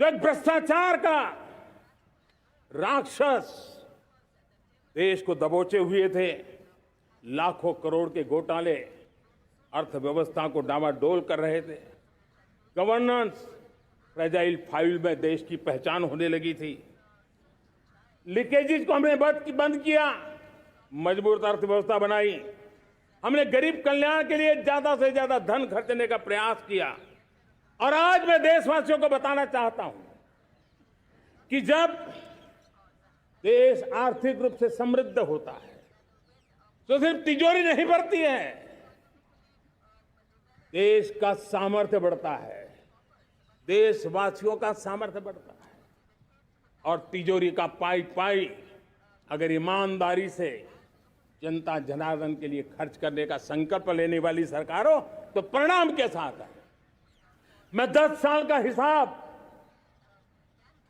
जो एक भ्रष्टाचार का राक्षस देश को दबोचे हुए थे, लाखों करोड़ के घोटाले अर्थव्यवस्था को डामाडोल कर रहे थे, गवर्नेंस फ्रेजाइल फाइल में देश की पहचान होने लगी थी, लीकेजेस को हमने बंद किया, मजबूत अर्थव्यवस्था बनाई, हमने गरीब कल्याण के लिए ज्यादा से ज्यादा धन खर्चने का प्रयास किया। और आज मैं देशवासियों को बताना चाहता हूं कि जब देश आर्थिक रूप से समृद्ध होता है तो सिर्फ तिजोरी नहीं भरती है, देश का सामर्थ्य बढ़ता है, देशवासियों का सामर्थ्य बढ़ता है। और तिजोरी का पाई पाई अगर ईमानदारी से जनता जनार्दन के लिए खर्च करने का संकल्प लेने वाली सरकार हो तो परिणाम के साथ है। मैं 10 साल का हिसाब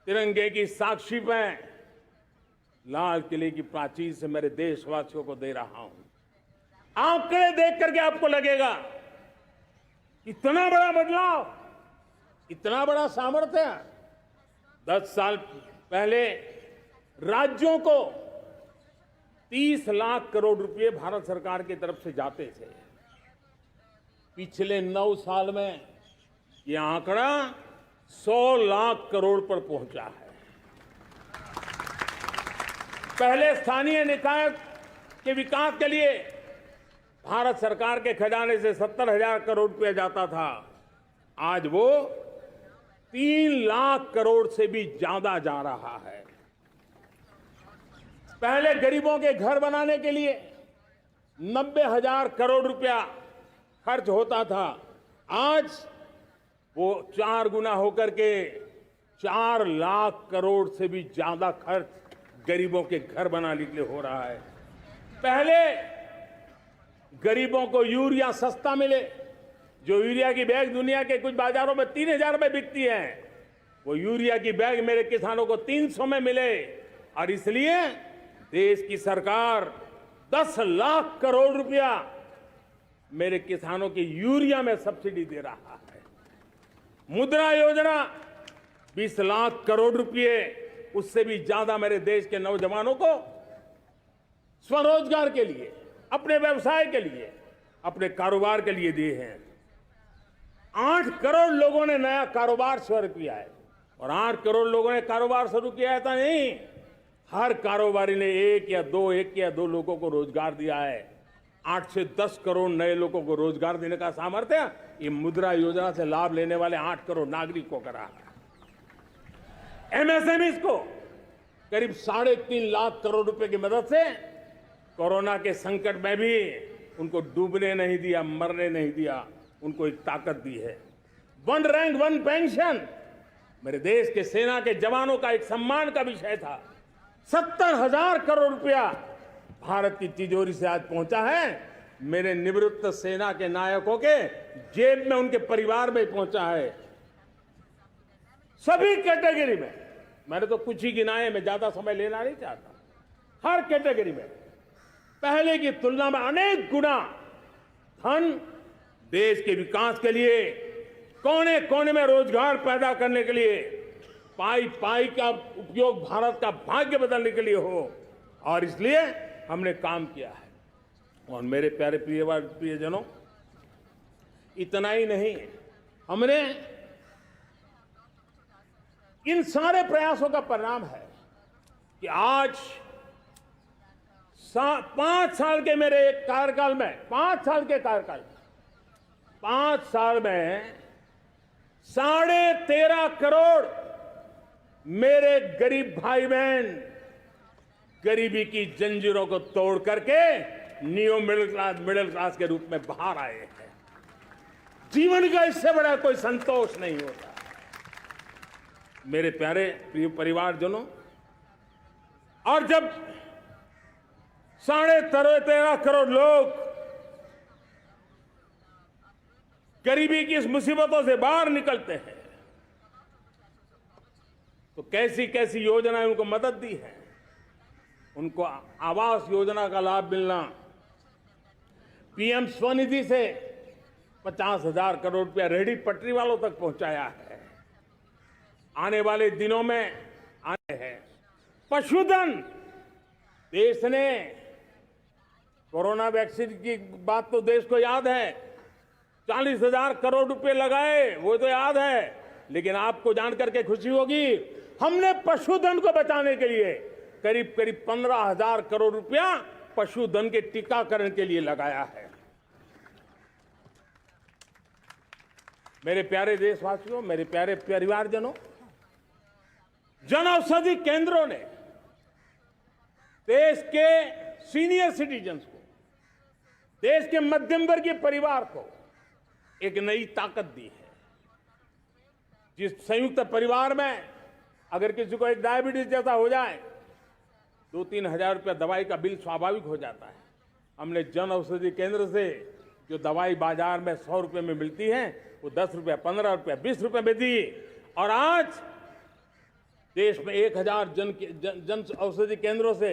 तिरंगे की साक्षी में लाल किले की प्राचीर से मेरे देशवासियों को दे रहा हूं। आंकड़े देख करके आपको लगेगा इतना बड़ा बदलाव, इतना बड़ा सामर्थ्य। 10 साल पहले राज्यों को 30 लाख करोड़ रुपए भारत सरकार की तरफ से जाते थे। पिछले 9 साल में यह आंकड़ा 100 लाख करोड़ पर पहुंचा है। पहले स्थानीय निकाय के विकास के लिए भारत सरकार के खजाने से 70,000 करोड़ रुपया जाता था, आज वो 3 लाख करोड़ से भी ज्यादा जा रहा है। पहले गरीबों के घर बनाने के लिए 90,000 करोड़ रुपया खर्च होता था, आज वो 4 गुना होकर के 4 लाख करोड़ से भी ज्यादा खर्च गरीबों के घर बनाने के लिए हो रहा है। पहले गरीबों को यूरिया सस्ता मिले, जो यूरिया की बैग दुनिया के कुछ बाजारों में 3,000 में बिकती है, वो यूरिया की बैग मेरे किसानों को 300 में मिले। और इसलिए देश की सरकार 10 लाख करोड़ रुपया मेरे किसानों की यूरिया में सब्सिडी दे रहा है। मुद्रा योजना 20 लाख करोड़ रुपए, उससे भी ज्यादा मेरे देश के नौजवानों को स्वरोजगार के लिए, अपने व्यवसाय के लिए, अपने कारोबार के लिए दिए हैं। 8 करोड़ लोगों ने नया कारोबार शुरू किया है। और 8 करोड़ लोगों ने कारोबार शुरू किया ऐसा नहीं, हर कारोबारी ने एक या दो लोगों को रोजगार दिया है। 8 से 10 करोड़ नए लोगों को रोजगार देने का सामर्थ्य ये मुद्रा योजना से लाभ लेने वाले 8 करोड़ नागरिकों को करा है। एमएसएमई को करीब 3.5 लाख करोड़ रुपए की मदद से कोरोना के संकट में भी उनको डूबने नहीं दिया, मरने नहीं दिया, उनको एक ताकत दी है। 1 रैंक 1 पेंशन मेरे देश के सेना के जवानों का एक सम्मान का विषय था। 70,000 करोड़ रुपया भारत की तिजोरी से आज पहुंचा है, मेरे निवृत्त सेना के नायकों के जेब में, उनके परिवार में पहुंचा है। सभी कैटेगरी में, मैंने तो कुछ ही गिनाए, मैं ज्यादा समय लेना नहीं चाहता। हर कैटेगरी में पहले की तुलना में अनेक गुना धन देश के विकास के लिए, कोने कोने में रोजगार पैदा करने के लिए, पाई पाई का उपयोग भारत का भाग्य बदलने के लिए हो, और इसलिए हमने काम किया है। और मेरे प्यारे प्रियजनों, इतना ही नहीं, हमने इन सारे प्रयासों का परिणाम है कि आज 5 साल के मेरे कार्यकाल में, 5 साल के कार्यकाल में, 5 साल में 13.5 करोड़ मेरे गरीब भाई बहन गरीबी की जंजीरों को तोड़ करके न्यू मिडिल क्लास के रूप में बाहर आए हैं। जीवन का इससे बड़ा कोई संतोष नहीं होता। मेरे प्यारे प्रिय परिवारजनों, और जब 13.5 करोड़ लोग गरीबी की इस मुसीबतों से बाहर निकलते हैं तो कैसी कैसी योजनाएं उनको मदद दी है। उनको आवास योजना का लाभ मिलना, पीएम स्वनिधि से 50,000 करोड़ रुपया रेहड़ी पटरी वालों तक पहुंचाया है। आने वाले दिनों में आने हैं। पशुधन, देश ने कोरोना वैक्सीन की बात तो देश को याद है, 40,000 करोड़ रुपए लगाए, वो तो याद है। लेकिन आपको जानकर के खुशी होगी, हमने पशुधन को बचाने के लिए करीब करीब 15,000 करोड़ रुपया पशुधन के टीकाकरण के लिए लगाया है। मेरे प्यारे देशवासियों, मेरे प्यारे परिवारजनों, जन औषधि केंद्रों ने देश के सीनियर सिटीजन्स को, देश के मध्यम वर्गीय परिवार को एक नई ताकत दी है। जिस संयुक्त परिवार में अगर किसी को एक डायबिटीज जैसा हो जाए, 2-3 हजार रुपया दवाई का बिल स्वाभाविक हो जाता है। हमने जन औषधि केंद्र से जो दवाई बाजार में 100 रुपए में मिलती है, वो 10 रुपया, 15 रुपया, 20 रुपए में दी। और आज देश में 1000 जन औषधि केंद्रों से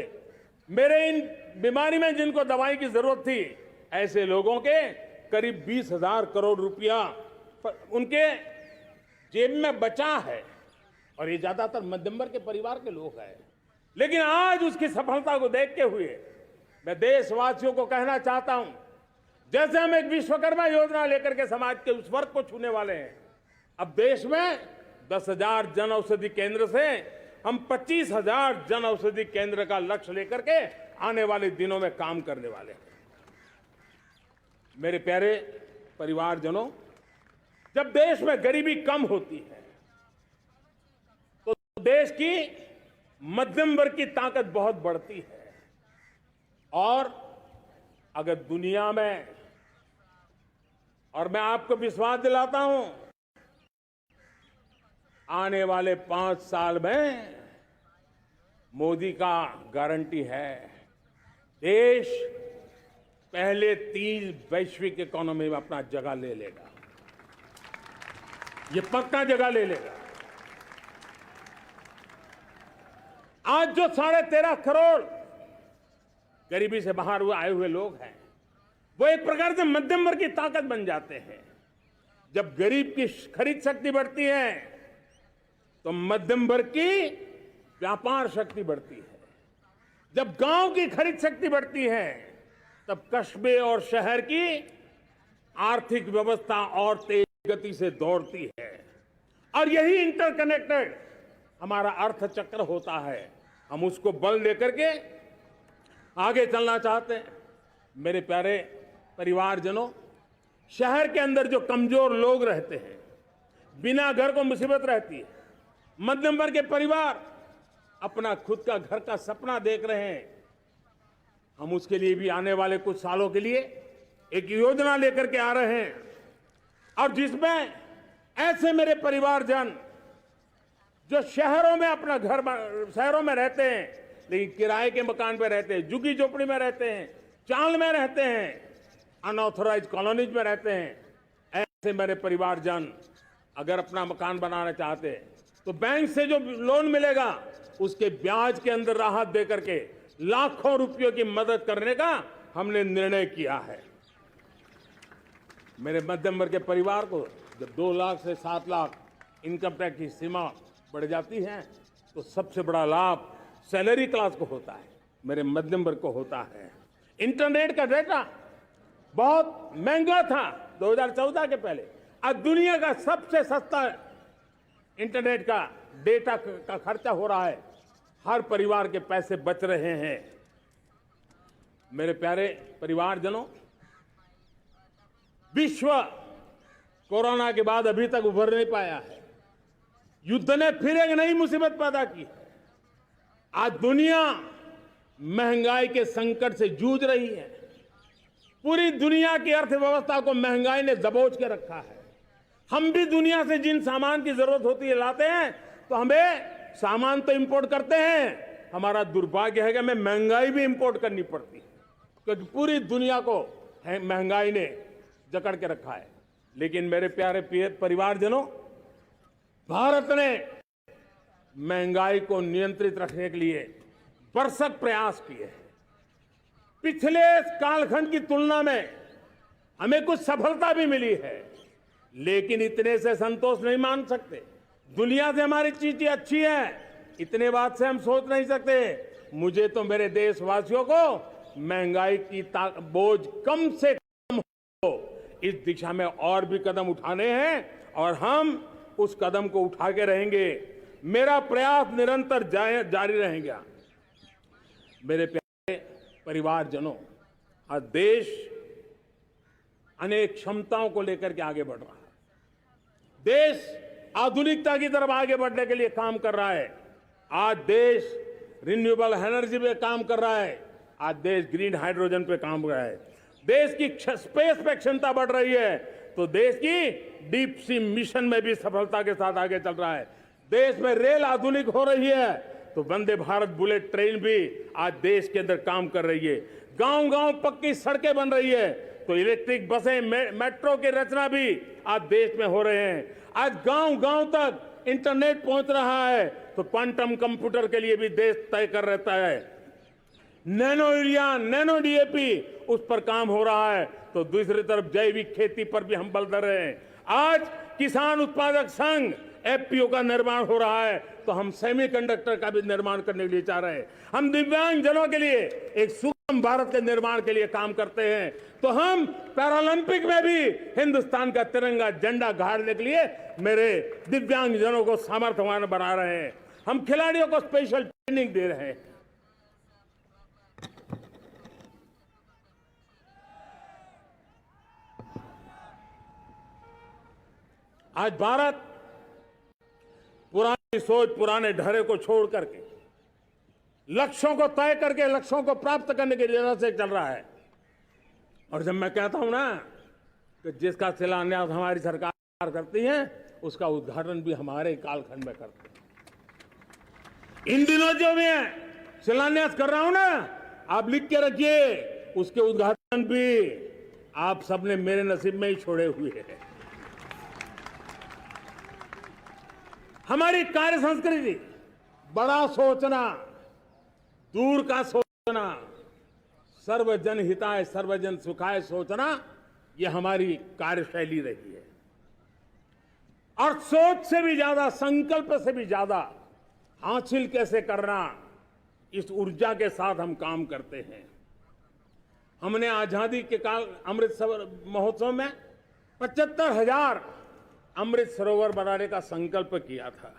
मेरे इन बीमारी में जिनको दवाई की जरूरत थी, ऐसे लोगों के करीब 20,000 करोड़ रुपया उनके जेब में बचा है। और ये ज्यादातर मध्यम वर्ग के परिवार के लोग हैं। लेकिन आज उसकी सफलता को देखते हुए मैं देशवासियों को कहना चाहता हूं, जैसे हम एक विश्वकर्मा योजना लेकर के समाज के उस वर्ग को छूने वाले हैं, अब देश में 10,000 जन औषधि केंद्र से हम 25,000 जन औषधि केंद्र का लक्ष्य लेकर के आने वाले दिनों में काम करने वाले हैं। मेरे प्यारे परिवारजनों, जब देश में गरीबी कम होती है तो देश की मध्यम वर्ग की ताकत बहुत बढ़ती है। और अगर दुनिया में, और मैं आपको विश्वास दिलाता हूं, आने वाले 5 साल में मोदी का गारंटी है, देश पहले 3 वैश्विक इकोनॉमी में अपना जगह ले लेगा। ये पक्का जगह ले लेगा। आज जो 13.5 करोड़ गरीबी से बाहर आए हुए लोग हैं, वो एक प्रकार से मध्यम वर्ग की ताकत बन जाते हैं। जब गरीब की खरीद शक्ति बढ़ती है तो मध्यम वर्ग की व्यापार शक्ति बढ़ती है। जब गांव की खरीद शक्ति बढ़ती है तब कस्बे और शहर की आर्थिक व्यवस्था और तेज गति से दौड़ती है। और यही इंटरकनेक्टेड हमारा अर्थचक्र होता है। हम उसको बल लेकर के आगे चलना चाहते हैं। मेरे प्यारे परिवारजनों, शहर के अंदर जो कमजोर लोग रहते हैं, बिना घर को मुसीबत रहती है, मध्यम वर्ग के परिवार अपना खुद का घर का सपना देख रहे हैं, हम उसके लिए भी आने वाले कुछ सालों के लिए एक योजना लेकर के आ रहे हैं। और जिसमें ऐसे मेरे परिवारजन जो शहरों में अपना घर, शहरों में रहते हैं लेकिन किराए के मकान पे रहते हैं, झुग्गी झोपड़ी में रहते हैं, चाल में रहते हैं, अनऑथराइज कॉलोनीज में रहते हैं, ऐसे मेरे परिवारजन अगर अपना मकान बनाना चाहते हैं तो बैंक से जो लोन मिलेगा उसके ब्याज के अंदर राहत देकर के लाखों रुपयों की मदद करने का हमने निर्णय किया है। मेरे मध्यम वर्ग के परिवार को जब 2 लाख से 7 लाख इनकम टैक्स की सीमा बढ़ जाती है तो सबसे बड़ा लाभ सैलरी क्लास को होता है, मेरे मध्यम वर्ग को होता है। इंटरनेट का डेटा बहुत महंगा था 2014 के पहले, आज दुनिया का सबसे सस्ता इंटरनेट का डेटा का खर्चा हो रहा है। हर परिवार के पैसे बच रहे हैं। मेरे प्यारे परिवारजनों, विश्व कोरोना के बाद अभी तक उभर नहीं पाया है। युद्ध ने फिर एक नई मुसीबत पैदा की है। आज दुनिया महंगाई के संकट से जूझ रही है। पूरी दुनिया की अर्थव्यवस्था को महंगाई ने दबोच के रखा है। हम भी दुनिया से जिन सामान की जरूरत होती है लाते हैं, तो हमें सामान तो इंपोर्ट करते हैं। हमारा दुर्भाग्य है कि हमें महंगाई भी इंपोर्ट करनी पड़ती है, क्योंकि पूरी दुनिया को महंगाई ने जकड़ के रखा है। लेकिन मेरे प्यारे परिवारजनों, भारत ने महंगाई को नियंत्रित रखने के लिए भरसक प्रयास किए हैं। पिछले कालखंड की तुलना में हमें कुछ सफलता भी मिली है, लेकिन इतने से संतोष नहीं मान सकते। दुनिया से हमारी चीजें अच्छी है, इतने बात से हम सोच नहीं सकते। मुझे तो मेरे देशवासियों को महंगाई की बोझ कम से कम हो, इस दिशा में और भी कदम उठाने हैं और हम उस कदम को उठा के रहेंगे। मेरा प्रयास निरंतर जारी रहेगा। मेरे प्यारे परिवारजनों, आज देश अनेक क्षमताओं को लेकर के आगे बढ़ रहा है। देश आधुनिकता की तरफ आगे बढ़ने के लिए काम कर रहा है। आज देश रिन्यूएबल एनर्जी पे काम कर रहा है। आज देश ग्रीन हाइड्रोजन पे काम कर रहा है। देश की स्पेस पे क्षमता बढ़ रही है, तो देश की डीप सी मिशन में भी सफलता के साथ आगे चल रहा है। देश में रेल आधुनिक हो रही है, तो वंदे भारत बुलेट ट्रेन भी आज देश के अंदर काम कर रही है। गांव-गांव पक्की सड़कें बन रही है, तो इलेक्ट्रिक बसें, मेट्रो की रचना भी आज देश में हो रहे हैं। आज गांव-गांव तक इंटरनेट पहुंच रहा है, तो क्वांटम कंप्यूटर के लिए भी देश तय कर रहता है। नैनो यूरिया, नैनो डीएपी, उस पर काम हो रहा है, तो दूसरी तरफ जैविक खेती पर भी हम बल दे रहे हैं। आज किसान उत्पादक संघ एफपीओ का निर्माण हो रहा है, तो हम सेमीकंडक्टर का भी निर्माण करने के लिए चाह रहे हैं। हम दिव्यांग जनों के लिए एक सुगम भारत के निर्माण के लिए काम करते हैं, तो हम पैरालंपिक में भी हिंदुस्तान का तिरंगा झंडा गाड़ने के लिए मेरे दिव्यांग जनों को सामर्थ्यवान बना रहे हैं। हम खिलाड़ियों को स्पेशल ट्रेनिंग दे रहे हैं। आज भारत पुरानी सोच, पुराने ढर्रे को छोड़ करके लक्ष्यों को तय करके लक्ष्यों को प्राप्त करने की जरूरत से चल रहा है। और जब मैं कहता हूं ना कि जिसका शिलान्यास हमारी सरकार करती है, उसका उद्घाटन भी हमारे कालखंड में करते हैं। इन दिनों जो मैं शिलान्यास कर रहा हूं ना, आप लिख के रखिए, उसके उद्घाटन भी आप सबने मेरे नसीब में ही छोड़े हुए हैं। हमारी कार्य संस्कृति, बड़ा सोचना, दूर का सोचना, सर्वजन हिताय सर्वजन सुखाय सोचना, यह हमारी कार्यशैली रही है। और सोच से भी ज्यादा, संकल्प से भी ज्यादा हासिल कैसे करना, इस ऊर्जा के साथ हम काम करते हैं। हमने आजादी के काल अमृत महोत्सव में 75,000 अमृत सरोवर बनाने का संकल्प किया था।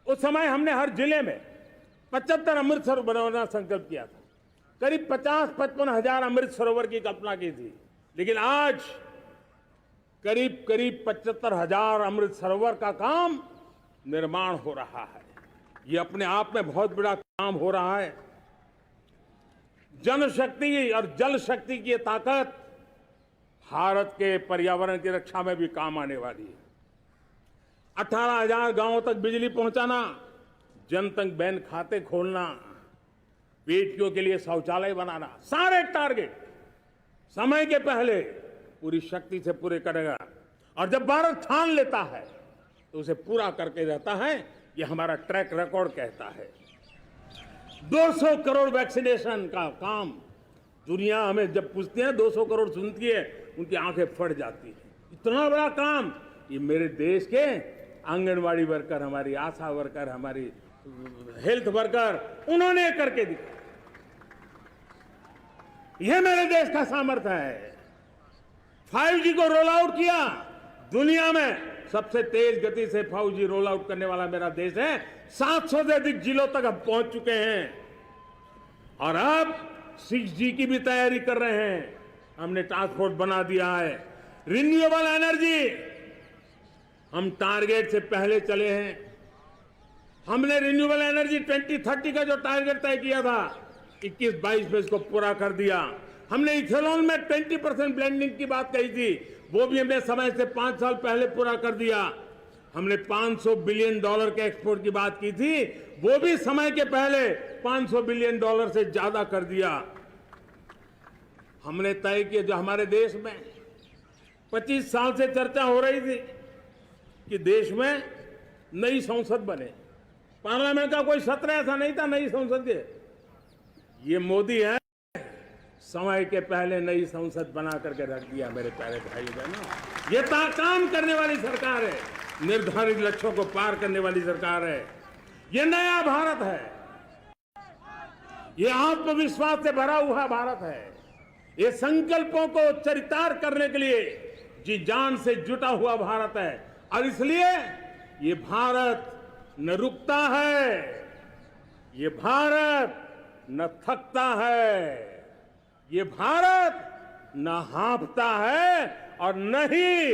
उस समय हमने हर जिले में 75 अमृत सरोवर बनाना संकल्प किया था। करीब 50-55 हजार अमृत सरोवर की कल्पना की थी, लेकिन आज करीब 75,000 अमृत सरोवर का काम निर्माण हो रहा है। ये अपने आप में बहुत बड़ा काम हो रहा है। जनशक्ति और जल शक्ति की ताकत भारत के पर्यावरण की रक्षा में भी काम आने वाली है। 18,000 गांवों तक बिजली पहुंचाना, जनधन बैंक खाते खोलना, बेटियों के लिए शौचालय बनाना, सारे टारगेट समय के पहले पूरी शक्ति से पूरे करेगा। और जब भारत ठान लेता है तो उसे पूरा करके रहता है। ये हमारा ट्रैक रिकॉर्ड कहता है। 200 करोड़ वैक्सीनेशन का काम, दुनिया हमें जब पूछती है 200 करोड़ सुनती है, उनकी आंखें फट जाती है। इतना बड़ा काम ये मेरे देश के आंगनवाड़ी वर्कर, हमारी आशा वर्कर, हमारी हेल्थ वर्कर, उन्होंने करके दिखाया। यह मेरे देश का सामर्थ्य है। 5G को रोल आउट किया, दुनिया में सबसे तेज गति से 5G रोल आउट करने वाला मेरा देश है। 700 से अधिक जिलों तक हम पहुंच चुके हैं और अब 6G की भी तैयारी कर रहे हैं। हमने टास्क फोर्स बना दिया है। रिन्यूएबल एनर्जी, हम टारगेट से पहले चले हैं। हमने रिन्यूएबल एनर्जी 2030 का जो टारगेट तय किया था, 21-22 में इसको पूरा कर दिया। हमने इथेनॉल में 20% ब्लेंडिंग की बात कही थी, वो भी हमने समय से 5 साल पहले पूरा कर दिया। हमने $500 बिलियन के एक्सपोर्ट की बात की थी, वो भी समय के पहले $500 बिलियन से ज्यादा कर दिया। हमने तय किया, जो हमारे देश में 25 साल से चर्चा हो रही थी कि देश में नई संसद बने, पार्लियामेंट का कोई सत्र ऐसा नहीं था नई संसद के। ये मोदी है, समय के पहले नई संसद बना करके रख दिया। मेरे प्यारे भाई बहनों, ये काम करने वाली सरकार है। निर्धारित लक्ष्यों को पार करने वाली सरकार है। ये नया भारत है, ये आत्मविश्वास से भरा हुआ भारत है, ये संकल्पों को चरितार्थ करने के लिए जी जान से जुटा हुआ भारत है। और इसलिए ये भारत न रुकता है, ये भारत न थकता है, ये भारत न हाँफता है और न ही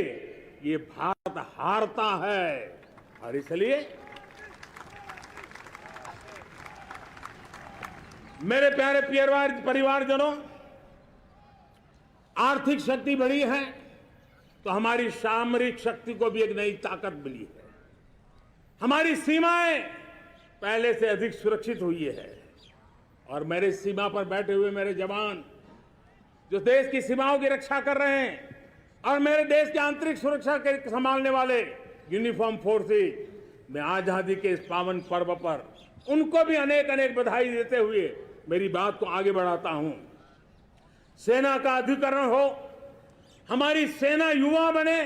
ये भारत हारता है। और इसलिए मेरे प्यारे परिवारजनों, आर्थिक शक्ति बढ़ी है तो हमारी सामरिक शक्ति को भी एक नई ताकत मिली है। हमारी सीमाएं पहले से अधिक सुरक्षित हुई है और मेरे सीमा पर बैठे हुए मेरे जवान जो देश की सीमाओं की रक्षा कर रहे हैं और मेरे देश की आंतरिक सुरक्षा के संभालने वाले यूनिफॉर्म फोर्सेस, मैं आजादी के इस पावन पर्व पर उनको भी अनेक अनेक बधाई देते हुए मेरी बात को आगे बढ़ाता हूं। सेना का अधिकरण हो, हमारी सेना युवा बने,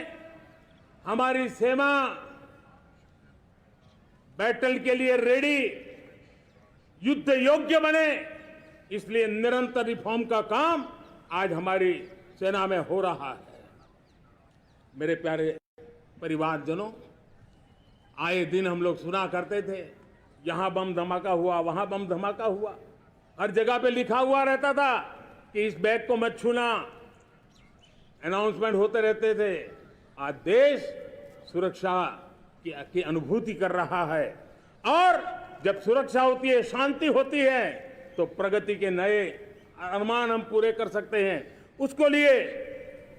हमारी सेना बैटल के लिए रेडी, युद्ध योग्य बने, इसलिए निरंतर रिफॉर्म का काम आज हमारी सेना में हो रहा है। मेरे प्यारे परिवारजनों, आए दिन हम लोग सुना करते थे, यहां बम धमाका हुआ, वहां बम धमाका हुआ, हर जगह पे लिखा हुआ रहता था कि इस बैग को मत छूना, अनाउंसमेंट होते रहते थे। आज देश सुरक्षा की अनुभूति कर रहा है और जब सुरक्षा होती है, शांति होती है, तो प्रगति के नए अरमान हम पूरे कर सकते हैं। उसको लिए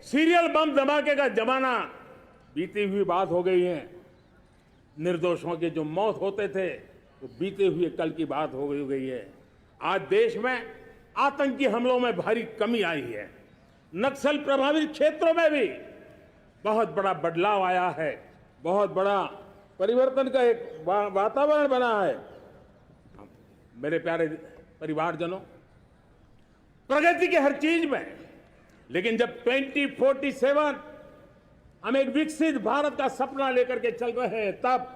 सीरियल बम धमाके का जमाना बीती हुई बात हो गई है। निर्दोषों के जो मौत होते थे वो बीते हुए कल की बात हो गई है। आज देश में आतंकी हमलों में भारी कमी आई है। नक्सल प्रभावित क्षेत्रों में भी बहुत बड़ा बदलाव आया है, बहुत बड़ा परिवर्तन का एक वातावरण बना है। मेरे प्यारे परिवारजनों, प्रगति के हर चीज में, लेकिन जब 2047 हम एक विकसित भारत का सपना लेकर के चल रहे हैं तब,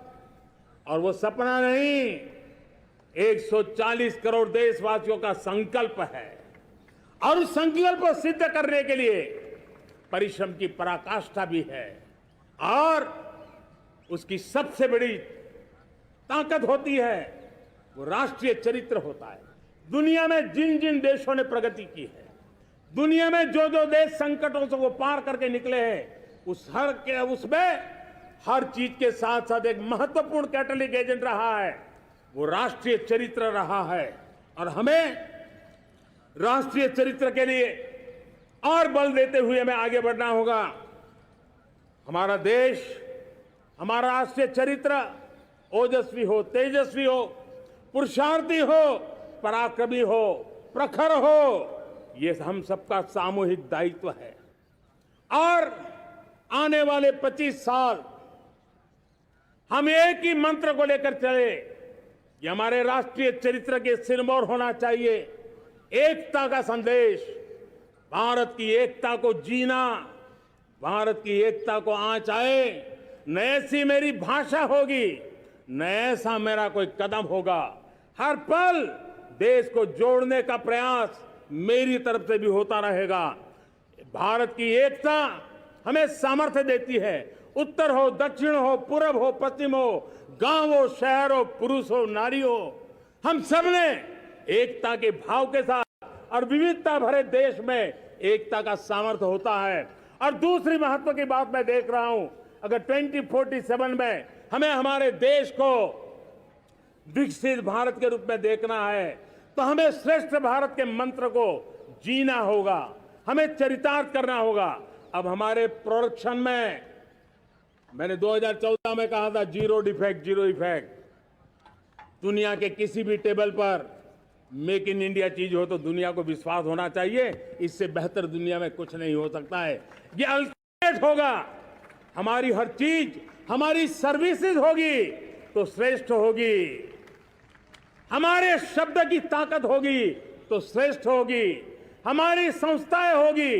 और वो सपना नहीं, 140 करोड़ देशवासियों का संकल्प है और उस संकल्प को सिद्ध करने के लिए परिश्रम की पराकाष्ठा भी है। और उसकी सबसे बड़ी ताकत होती है वो राष्ट्रीय चरित्र होता है। दुनिया में जिन जिन देशों ने प्रगति की है, दुनिया में जो जो देश संकटों से वो पार करके निकले हैं, उसमें हर चीज के साथ साथ एक महत्वपूर्ण कैटलिक एजेंट रहा है, वो राष्ट्रीय चरित्र रहा है। और हमें राष्ट्रीय चरित्र के लिए और बल देते हुए हमें आगे बढ़ना होगा। हमारा देश, हमारा राष्ट्रीय चरित्र ओजस्वी हो, तेजस्वी हो, पुरुषार्थी हो, पराक्रमी हो, प्रखर हो, ये हम सबका सामूहिक दायित्व है। और आने वाले 25 साल हम एक ही मंत्र को लेकर चले, ये हमारे राष्ट्रीय चरित्र के सिरमौर होना चाहिए। एकता का संदेश, भारत की एकता को जीना, भारत की एकता को आंच आए, न ऐसी मेरी भाषा होगी, न ऐसा मेरा कोई कदम होगा। हर पल देश को जोड़ने का प्रयास मेरी तरफ से भी होता रहेगा। भारत की एकता हमें सामर्थ्य देती है। उत्तर हो, दक्षिण हो, पूर्व हो, पश्चिम हो, गांव हो, शहर हो, पुरुष हो, नारी हो, हम सब ने एकता के भाव के साथ और विविधता भरे देश में एकता का सामर्थ्य होता है। और दूसरी महत्व की बात मैं देख रहा हूं, अगर 2047 में हमें हमारे देश को विकसित भारत के रूप में देखना है तो हमें श्रेष्ठ भारत के मंत्र को जीना होगा, हमें चरितार्थ करना होगा। अब हमारे प्रोडक्शन में, मैंने 2014 में कहा था जीरो डिफेक्ट, जीरो इफेक्ट। दुनिया के किसी भी टेबल पर मेक इन इंडिया चीज हो तो दुनिया को विश्वास होना चाहिए, इससे बेहतर दुनिया में कुछ नहीं हो सकता है। ये अल्टीमेट होगा। हमारी हर चीज, हमारी सर्विसेज होगी तो श्रेष्ठ होगी, हमारे शब्द की ताकत होगी तो श्रेष्ठ होगी, हमारी संस्थाएं होगी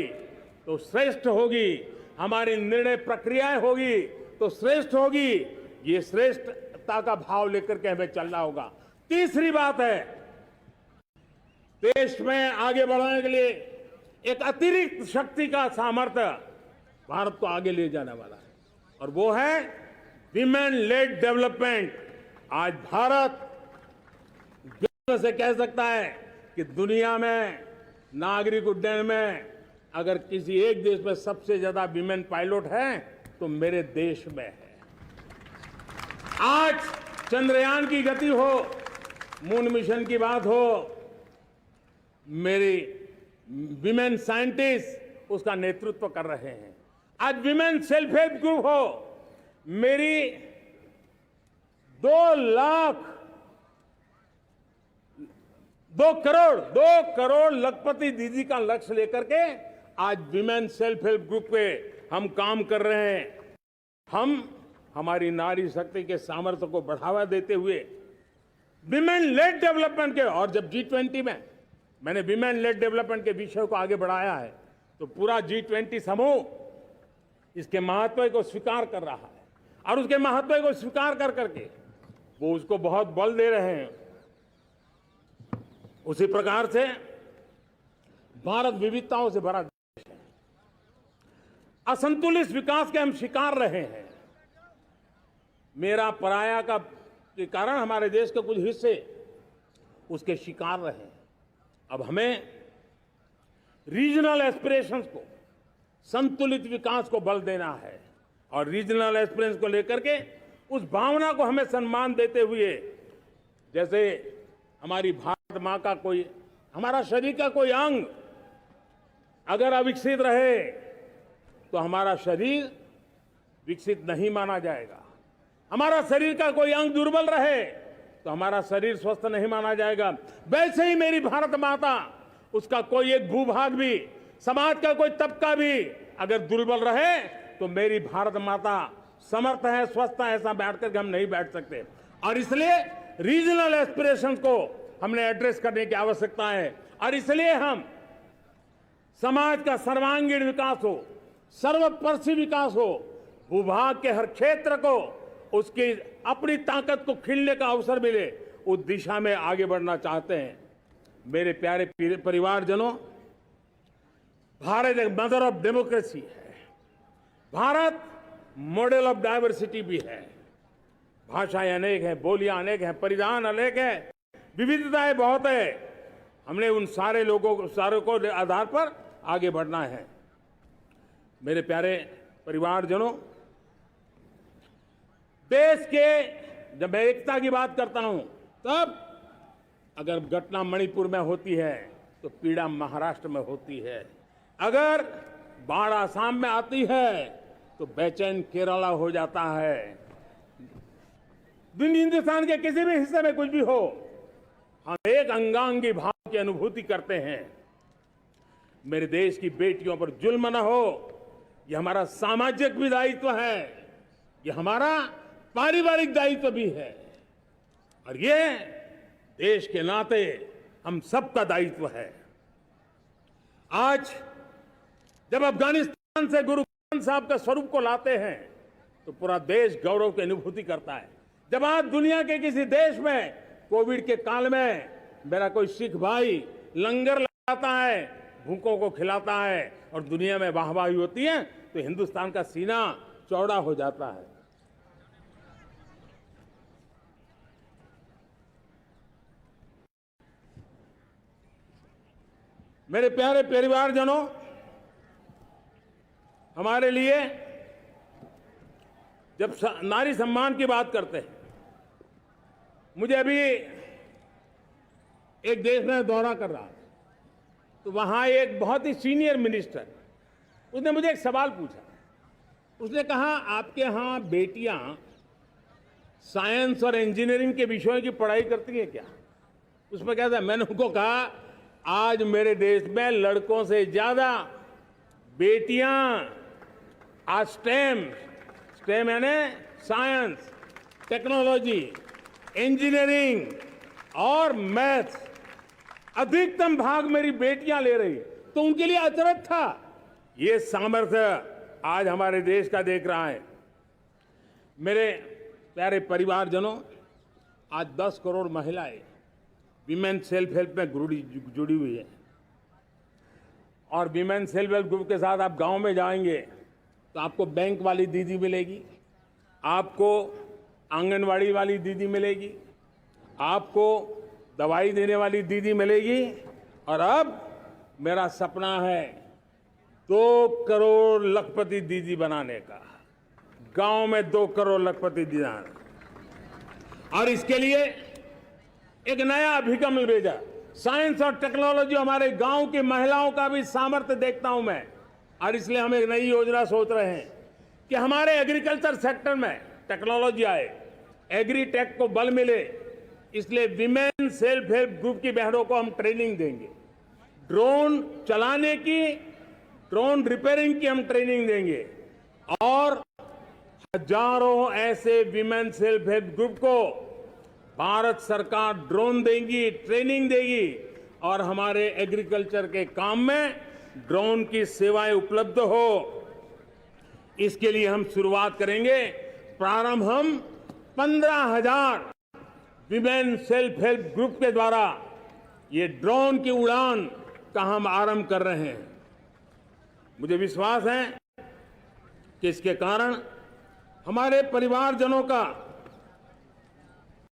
तो श्रेष्ठ होगी, हमारी निर्णय प्रक्रियाएं होगी तो श्रेष्ठ होगी। ये श्रेष्ठता का भाव लेकर के हमें चलना होगा। तीसरी बात है, देश में आगे बढ़ाने के लिए एक अतिरिक्त शक्ति का सामर्थ्य भारत को आगे ले जाने वाला है, और वो है विमेन लेड डेवलपमेंट। आज भारत गर्व से कह सकता है कि दुनिया में नागरिक उड्डयन में अगर किसी एक देश में सबसे ज्यादा विमेन पायलट हैं तो मेरे देश में है। आज चंद्रयान की गति हो, मून मिशन की बात हो, मेरी विमेन साइंटिस्ट उसका नेतृत्व कर रहे हैं। आज विमेन सेल्फ हेल्प ग्रुप हो, मेरी 2 करोड़ लखपति दीदी का लक्ष्य लेकर के आज विमेन सेल्फ हेल्प ग्रुप पे हम काम कर रहे हैं। हम हमारी नारी शक्ति के सामर्थ्य को बढ़ावा देते हुए विमेन लेड डेवलपमेंट के, और जब G20 में मैंने विमेन लेड डेवलपमेंट के विषय को आगे बढ़ाया है तो पूरा G20 समूह इसके महत्व को स्वीकार कर रहा है, और उसके महत्व को स्वीकार कर करके वो उसको बहुत बल दे रहे हैं। उसी प्रकार से भारत विविधताओं से भरा देश है। असंतुलित विकास के हम शिकार रहे हैं। मेरा पराया का के कारण हमारे देश के कुछ हिस्से उसके शिकार रहे हैं। अब हमें रीजनल एस्पिरेशंस को, संतुलित विकास को बल देना है, और रीजनल एस्पिरेशंस को लेकर के उस भावना को हमें सम्मान देते हुए, जैसे हमारी भारत मां का कोई, हमारा शरीर का कोई अंग अगर अविकसित रहे तो हमारा शरीर विकसित नहीं माना जाएगा। हमारा शरीर का कोई अंग दुर्बल रहे तो हमारा शरीर स्वस्थ नहीं माना जाएगा। वैसे ही मेरी भारत माता, उसका कोई एक भूभाग भी, समाज का कोई तबका भी अगर दुर्बल रहे तो मेरी भारत माता समर्थ है, स्वस्थ है, ऐसा बैठ कर हम नहीं बैठ सकते। और इसलिए रीजनल एस्पिरेशंस को हमने एड्रेस करने की आवश्यकता है, और इसलिए हम समाज का सर्वांगीण विकास हो, सर्वस्पर्शी विकास हो, भूभाग के हर क्षेत्र को उसकी अपनी ताकत को खिलने का अवसर मिले, उस दिशा में आगे बढ़ना चाहते हैं। मेरे प्यारे परिवारजनों, भारत एक मदर ऑफ डेमोक्रेसी है। भारत मॉडल ऑफ डाइवर्सिटी भी है। भाषाएं अनेक हैं, बोलियां अनेक हैं, परिधान अनेक है, विविधताएं बहुत है। हमने उन सारे लोगों को आधार पर आगे बढ़ना है। मेरे प्यारे परिवारजनों, देश के जब मैं एकता की बात करता हूं, तब अगर घटना मणिपुर में होती है तो पीड़ा महाराष्ट्र में होती है। अगर बाढ़ आसाम में आती है तो बेचैन केरला हो जाता है। हिंदुस्तान के किसी भी हिस्से में कुछ भी हो, हम एक अंगांगी भाव की अनुभूति करते हैं। मेरे देश की बेटियों पर जुल्म न हो, यह हमारा सामाजिक भी दायित्व है, यह हमारा पारिवारिक दायित्व भी है, और ये देश के नाते हम सबका दायित्व है। आज जब अफगानिस्तान से गुरु ग्रंथ साहब के स्वरूप को लाते हैं तो पूरा देश गौरव की अनुभूति करता है। जब आज दुनिया के किसी देश में कोविड के काल में मेरा कोई सिख भाई लंगर लगाता है, भूखों को खिलाता है, और दुनिया में वाहवाही होती है, तो हिंदुस्तान का सीना चौड़ा हो जाता है। मेरे प्यारे परिवारजनों, हमारे लिए जब नारी सम्मान की बात करते हैं, मुझे अभी एक देश में दौरा कर रहा था, तो वहां एक बहुत ही सीनियर मिनिस्टर, उसने मुझे एक सवाल पूछा। उसने कहा, आपके यहां बेटियां साइंस और इंजीनियरिंग के विषयों की पढ़ाई करती हैं क्या? उसमें क्या था, मैंने उनको कहा, आज मेरे देश में लड़कों से ज्यादा बेटियां आज स्टेम यानी साइंस, टेक्नोलॉजी, इंजीनियरिंग और मैथ्स, अधिकतम भाग मेरी बेटियां ले रही। तो उनके लिए अचरज था। ये सामर्थ्य आज हमारे देश का देख रहा है। मेरे प्यारे परिवारजनों, आज 10 करोड़ महिलाएं विमेन सेल्फ हेल्प में जुड़ी हुई है। और विमेन सेल्फ हेल्प ग्रुप के साथ आप गांव में जाएंगे तो आपको बैंक वाली दीदी मिलेगी, आपको आंगनवाड़ी वाली दीदी मिलेगी, आपको दवाई देने वाली दीदी मिलेगी। और अब मेरा सपना है 2 करोड़ लखपति दीदी बनाने का, गांव में 2 करोड़ लखपति दीदी। और इसके लिए एक नया अभिगम भेजा। साइंस और टेक्नोलॉजी, हमारे गांव की महिलाओं का भी सामर्थ्य देखता हूं मैं, और इसलिए हम एक नई योजना सोच रहे हैं कि हमारे एग्रीकल्चर सेक्टर में टेक्नोलॉजी आए, एग्री टेक को बल मिले। इसलिए विमेन सेल्फ हेल्प ग्रुप की बहनों को हम ट्रेनिंग देंगे, ड्रोन चलाने की, ड्रोन रिपेयरिंग की हम ट्रेनिंग देंगे। और हजारों ऐसे विमेन सेल्फ हेल्प ग्रुप को भारत सरकार ड्रोन देगी, ट्रेनिंग देगी, और हमारे एग्रीकल्चर के काम में ड्रोन की सेवाएं उपलब्ध हो। इसके लिए हम शुरुआत करेंगे। प्रारंभ हम 15,000 विमेन सेल्फ हेल्प ग्रुप के द्वारा ये ड्रोन की उड़ान का हम आरंभ कर रहे हैं। मुझे विश्वास है कि इसके कारण हमारे परिवारजनों का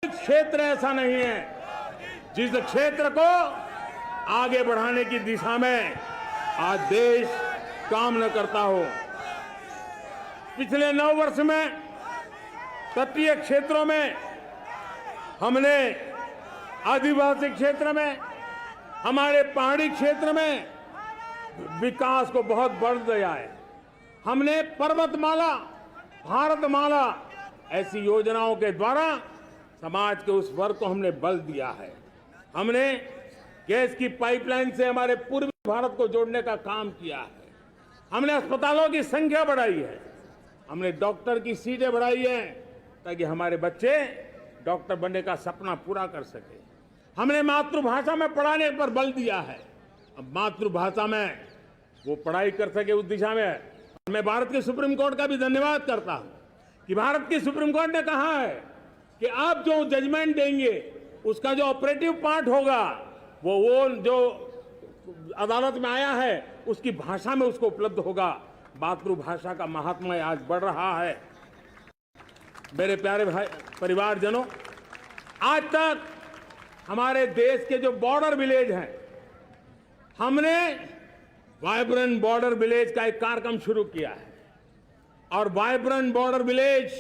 क्षेत्र ऐसा नहीं है जिस क्षेत्र को आगे बढ़ाने की दिशा में आज देश काम न करता हो। पिछले 9 वर्ष में तटीय क्षेत्रों में हमने, आदिवासी क्षेत्र में, हमारे पहाड़ी क्षेत्र में विकास को बहुत बढ़ दिया है। हमने पर्वतमाला, भारतमाला ऐसी योजनाओं के द्वारा समाज के उस वर्ग को हमने बल दिया है। हमने गैस की पाइपलाइन से हमारे पूर्वी भारत को जोड़ने का काम किया है। हमने अस्पतालों की संख्या बढ़ाई है, हमने डॉक्टर की सीटें बढ़ाई हैं ताकि हमारे बच्चे डॉक्टर बनने का सपना पूरा कर सके। हमने मातृभाषा में पढ़ाने पर बल दिया है, अब मातृभाषा में वो पढ़ाई कर सके, उस दिशा में मैं भारत के सुप्रीम कोर्ट का भी धन्यवाद करता हूं कि भारत की सुप्रीम कोर्ट ने कहा है कि आप जो जजमेंट देंगे उसका जो ऑपरेटिव पार्ट होगा वो जो अदालत में आया है उसकी भाषा में उसको उपलब्ध होगा। मातृभाषा का महात्म्य आज बढ़ रहा है। मेरे प्यारे भाई परिवारजनों, आज तक हमारे देश के जो बॉर्डर विलेज हैं, हमने वाइब्रेंट बॉर्डर विलेज का एक कार्यक्रम शुरू किया है। और वाइब्रेंट बॉर्डर विलेज,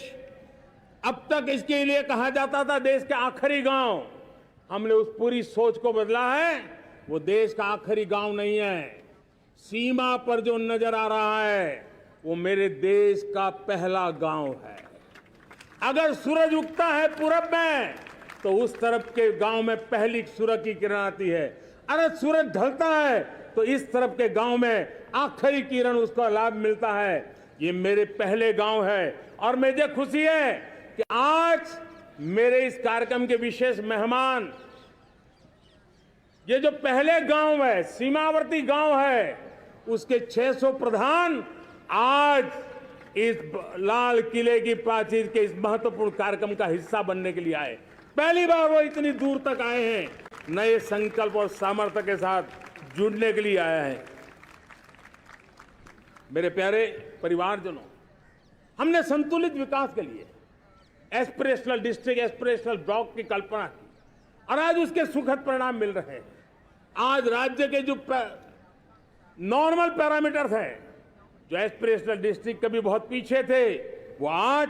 अब तक इसके लिए कहा जाता था देश के आखिरी गांव। हमने उस पूरी सोच को बदला है। वो देश का आखिरी गांव नहीं है, सीमा पर जो नजर आ रहा है वो मेरे देश का पहला गांव है। अगर सूरज उगता है पूरब में तो उस तरफ के गांव में पहली सूरज की किरण आती है। अगर सूरज ढलता है तो इस तरफ के गांव में आखिरी किरण उसका लाभ मिलता है। ये मेरे पहले गांव है और मुझे खुशी है कि आज मेरे इस कार्यक्रम के विशेष मेहमान, ये जो पहले गांव है, सीमावर्ती गांव है, उसके 600 प्रधान आज इस लाल किले की प्राचीर के इस महत्वपूर्ण कार्यक्रम का हिस्सा बनने के लिए आए। पहली बार वो इतनी दूर तक आए हैं, नए संकल्प और सामर्थ्य के साथ जुड़ने के लिए आया है। मेरे प्यारे परिवारजनों, हमने संतुलित विकास के लिए एस्पिरेशनल डिस्ट्रिक्ट, एस्पिरेशनल ब्लॉक की कल्पना की और आज उसके सुखद परिणाम मिल रहे हैं। आज राज्य के जो नॉर्मल पैरामीटर्स हैं, जो एस्पिरेशनल डिस्ट्रिक्ट कभी बहुत पीछे थे, वो आज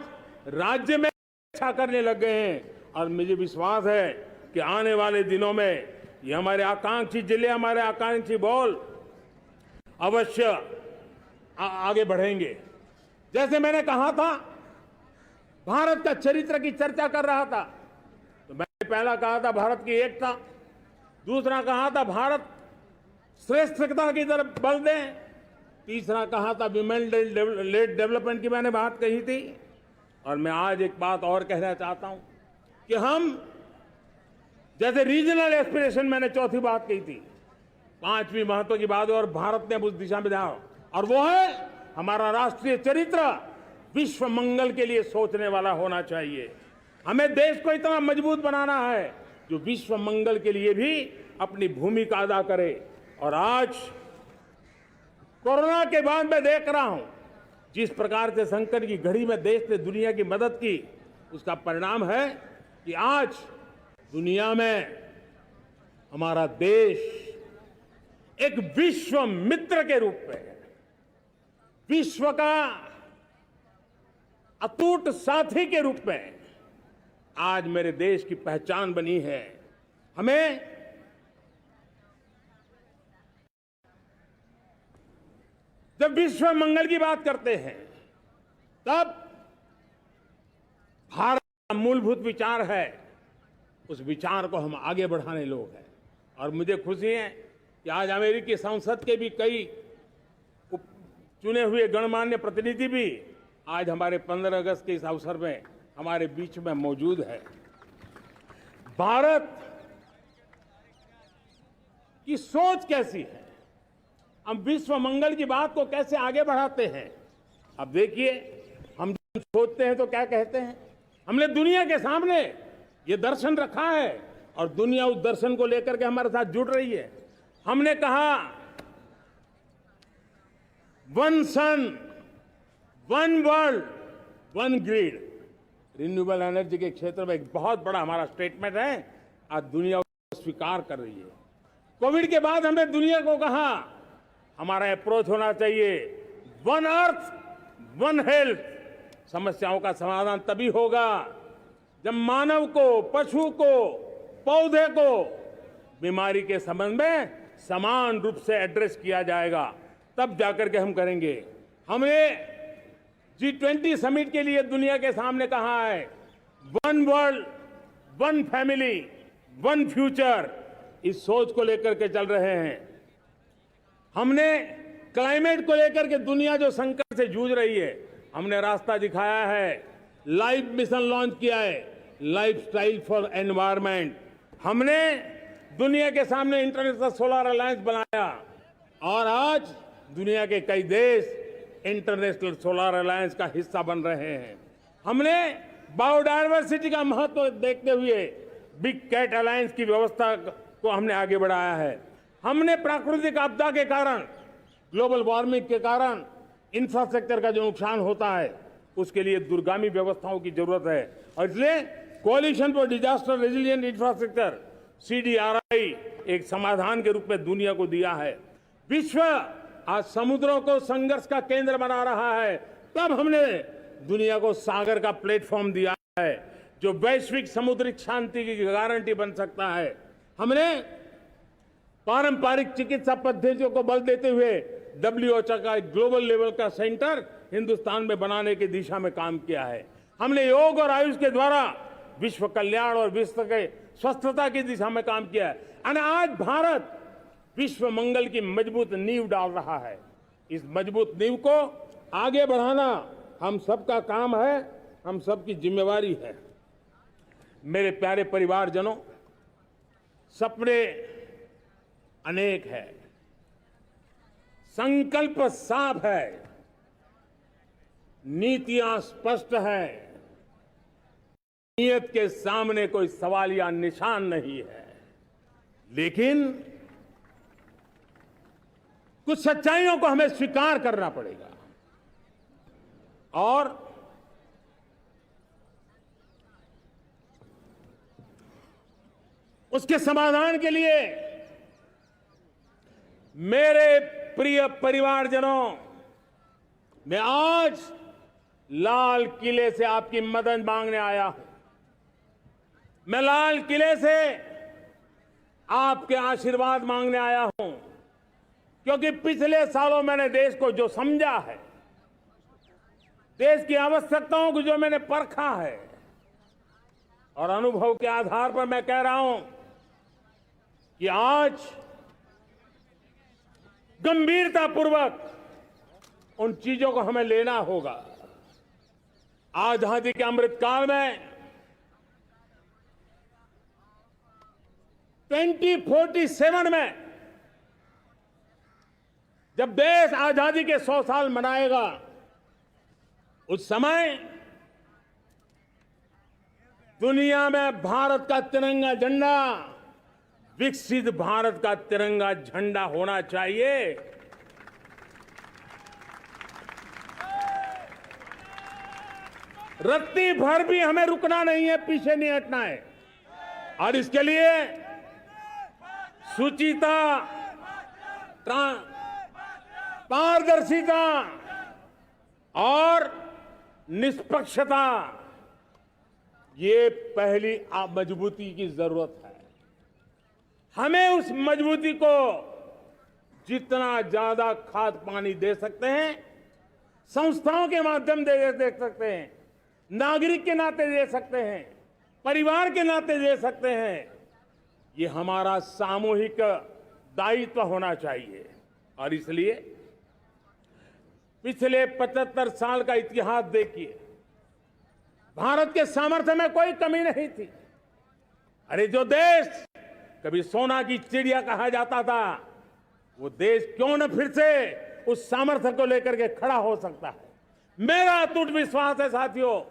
राज्य में अच्छा करने लग गए हैं। और मुझे विश्वास है कि आने वाले दिनों में ये हमारे आकांक्षी जिले, हमारे आकांक्षी बॉल अवश्य आगे बढ़ेंगे। जैसे मैंने कहा था, भारत का चरित्र की चर्चा कर रहा था, तो मैंने पहला कहा था भारत की एकता, दूसरा कहा था भारत श्रेष्ठता की तरफ बल दें, तीसरा कहा था विमेन लेड डेवलपमेंट की मैंने बात कही थी। और मैं आज एक बात और कहना चाहता हूं कि हम जैसे रीजनल एस्पिरेशन, मैंने चौथी बात कही थी, 5वीं महत्व की बात, और भारत ने उस दिशा में ध्यान, और वो है हमारा राष्ट्रीय चरित्र, विश्व मंगल के लिए सोचने वाला होना चाहिए। हमें देश को इतना मजबूत बनाना है जो विश्व मंगल के लिए भी अपनी भूमिका अदा करे। और आज कोरोना के बाद मैं देख रहा हूं जिस प्रकार से संकट की घड़ी में देश ने दुनिया की मदद की, उसका परिणाम है कि आज दुनिया में हमारा देश एक विश्व मित्र के रूप में, विश्व का अटूट साथी के रूप में आज मेरे देश की पहचान बनी है। हमें जब विश्व मंगल की बात करते हैं तब भारत का मूलभूत विचार है, उस विचार को हम आगे बढ़ाने लोग हैं। और मुझे खुशी है कि आज अमेरिकी संसद के भी कई चुने हुए गणमान्य प्रतिनिधि भी आज हमारे 15 अगस्त के इस अवसर में हमारे बीच में मौजूद है। भारत की सोच कैसी है, हम विश्व मंगल की बात को कैसे आगे बढ़ाते हैं। अब देखिए, हम सोचते हैं तो क्या कहते हैं, हमने दुनिया के सामने ये दर्शन रखा है और दुनिया उस दर्शन को लेकर के हमारे साथ जुड़ रही है। हमने कहा one sun, one world, one grid. Renewable energy के क्षेत्र में एक बहुत बड़ा हमारा स्टेटमेंट है, आज दुनिया उसको स्वीकार कर रही है। कोविड के बाद हमने दुनिया को कहा हमारा अप्रोच होना चाहिए वन अर्थ, वन हेल्थ। समस्याओं का समाधान तभी होगा जब मानव को, पशु को, पौधे को बीमारी के संबंध में समान रूप से एड्रेस किया जाएगा, तब जाकर के हम करेंगे। हमने G20 समिट के लिए दुनिया के सामने कहा है one world, one family, one future. इस सोच को लेकर के चल रहे हैं। हमने क्लाइमेट को लेकर के दुनिया जो संकट से जूझ रही है, हमने रास्ता दिखाया है, लाइफ मिशन लॉन्च किया है, लाइफस्टाइल फॉर एनवायरनमेंट। हमने दुनिया के सामने इंटरनेशनल सोलर अलायंस बनाया और आज दुनिया के कई देश इंटरनेशनल सोलर अलायंस का हिस्सा बन रहे हैं। हमने बायोडायवर्सिटी का महत्व देखते हुए बिग कैट अलायंस की व्यवस्था को हमने आगे बढ़ाया है। हमने प्राकृतिक आपदा के कारण, ग्लोबल वार्मिंग के कारण इंफ्रास्ट्रक्चर का जो नुकसान होता है, उसके लिए दूरगामी व्यवस्थाओं की जरूरत है और इसलिए coalition for disaster resilient infrastructure CDRI एक समाधान के रूप में दुनिया को दिया है। विश्व आज समुद्रों को संघर्ष का केंद्र बना रहा है, तब हमने दुनिया को सागर का प्लेटफॉर्म दिया है जो वैश्विक समुद्री शांति की गारंटी बन सकता है। हमने पारंपरिक चिकित्सा पद्धतियों को बल देते हुए WHO का एक ग्लोबल लेवल का सेंटर हिंदुस्तान में बनाने की दिशा में काम किया है। हमने योग और आयुष के द्वारा विश्व कल्याण और विश्व के स्वस्थता की दिशा में काम किया है और आज भारत विश्व मंगल की मजबूत नींव डाल रहा है। इस मजबूत नींव को आगे बढ़ाना हम सबका काम है, हम सबकी जिम्मेवारी है। मेरे प्यारे परिवारजनों, सपने अनेक है, संकल्प साफ है, नीतियां स्पष्ट है, नियत के सामने कोई सवाल या निशान नहीं है, लेकिन कुछ सच्चाइयों को हमें स्वीकार करना पड़ेगा और उसके समाधान के लिए मेरे प्रिय परिवारजनों, मैं आज लाल किले से आपकी मदद मांगने आया हूं। मैं लाल किले से आपके आशीर्वाद मांगने आया हूं, क्योंकि पिछले सालों मैंने देश को जो समझा है, देश की आवश्यकताओं को जो मैंने परखा है और अनुभव के आधार पर मैं कह रहा हूं कि आज गंभीरतापूर्वक उन चीजों को हमें लेना होगा। आजादी के अमृतकाल में 2047 में जब देश आजादी के 100 साल मनाएगा, उस समय दुनिया में भारत का तिरंगा झंडा विकसित भारत का तिरंगा झंडा होना चाहिए। रत्ती भर भी हमें रुकना नहीं है, पीछे नहीं हटना है। और इसके लिए शुचिता, पारदर्शिता और निष्पक्षता, ये पहली मजबूती की जरूरत है। हमें उस मजबूती को जितना ज्यादा खाद पानी दे सकते हैं, संस्थाओं के माध्यम से दे सकते हैं, नागरिक के नाते दे सकते हैं, परिवार के नाते दे सकते हैं, ये हमारा सामूहिक दायित्व होना चाहिए। और इसलिए पिछले 75 साल का इतिहास देखिए, भारत के सामर्थ्य में कोई कमी नहीं थी। अरे जो देश कभी सोना की चिड़िया कहा जाता था, वो देश क्यों न फिर से उस सामर्थ्य को लेकर के खड़ा हो सकता है। मेरा अटूट विश्वास है साथियों,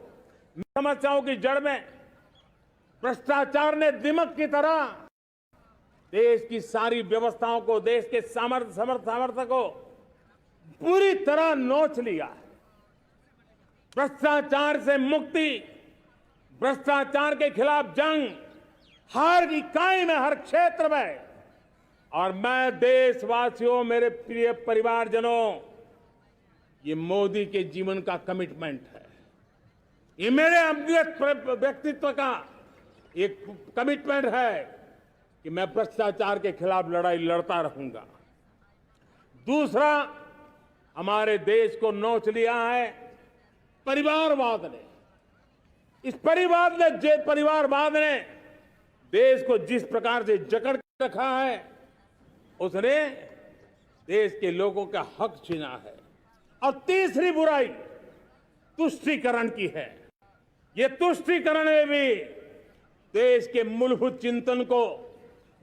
समस्याओं की जड़ में भ्रष्टाचार ने दिमक की तरह देश की सारी व्यवस्थाओं को, देश के सामर्थ्य को पूरी तरह नोच लिया है। भ्रष्टाचार से मुक्ति, भ्रष्टाचार के खिलाफ जंग हर इकाई में, हर क्षेत्र में। और मैं देशवासियों, मेरे प्रिय परिवारजनों, ये मोदी के जीवन का कमिटमेंट है, ये मेरे अंतर्गत व्यक्तित्व का एक कमिटमेंट है कि मैं भ्रष्टाचार के खिलाफ लड़ाई लड़ता रहूंगा। दूसरा, हमारे देश को नोच लिया है परिवारवाद ने। इस परिवारवाद ने देश को जिस प्रकार से जकड़ के रखा है, उसने देश के लोगों का हक छीना है। और तीसरी बुराई तुष्टीकरण की है। ये तुष्टीकरण में भी देश के मूलभूत चिंतन को,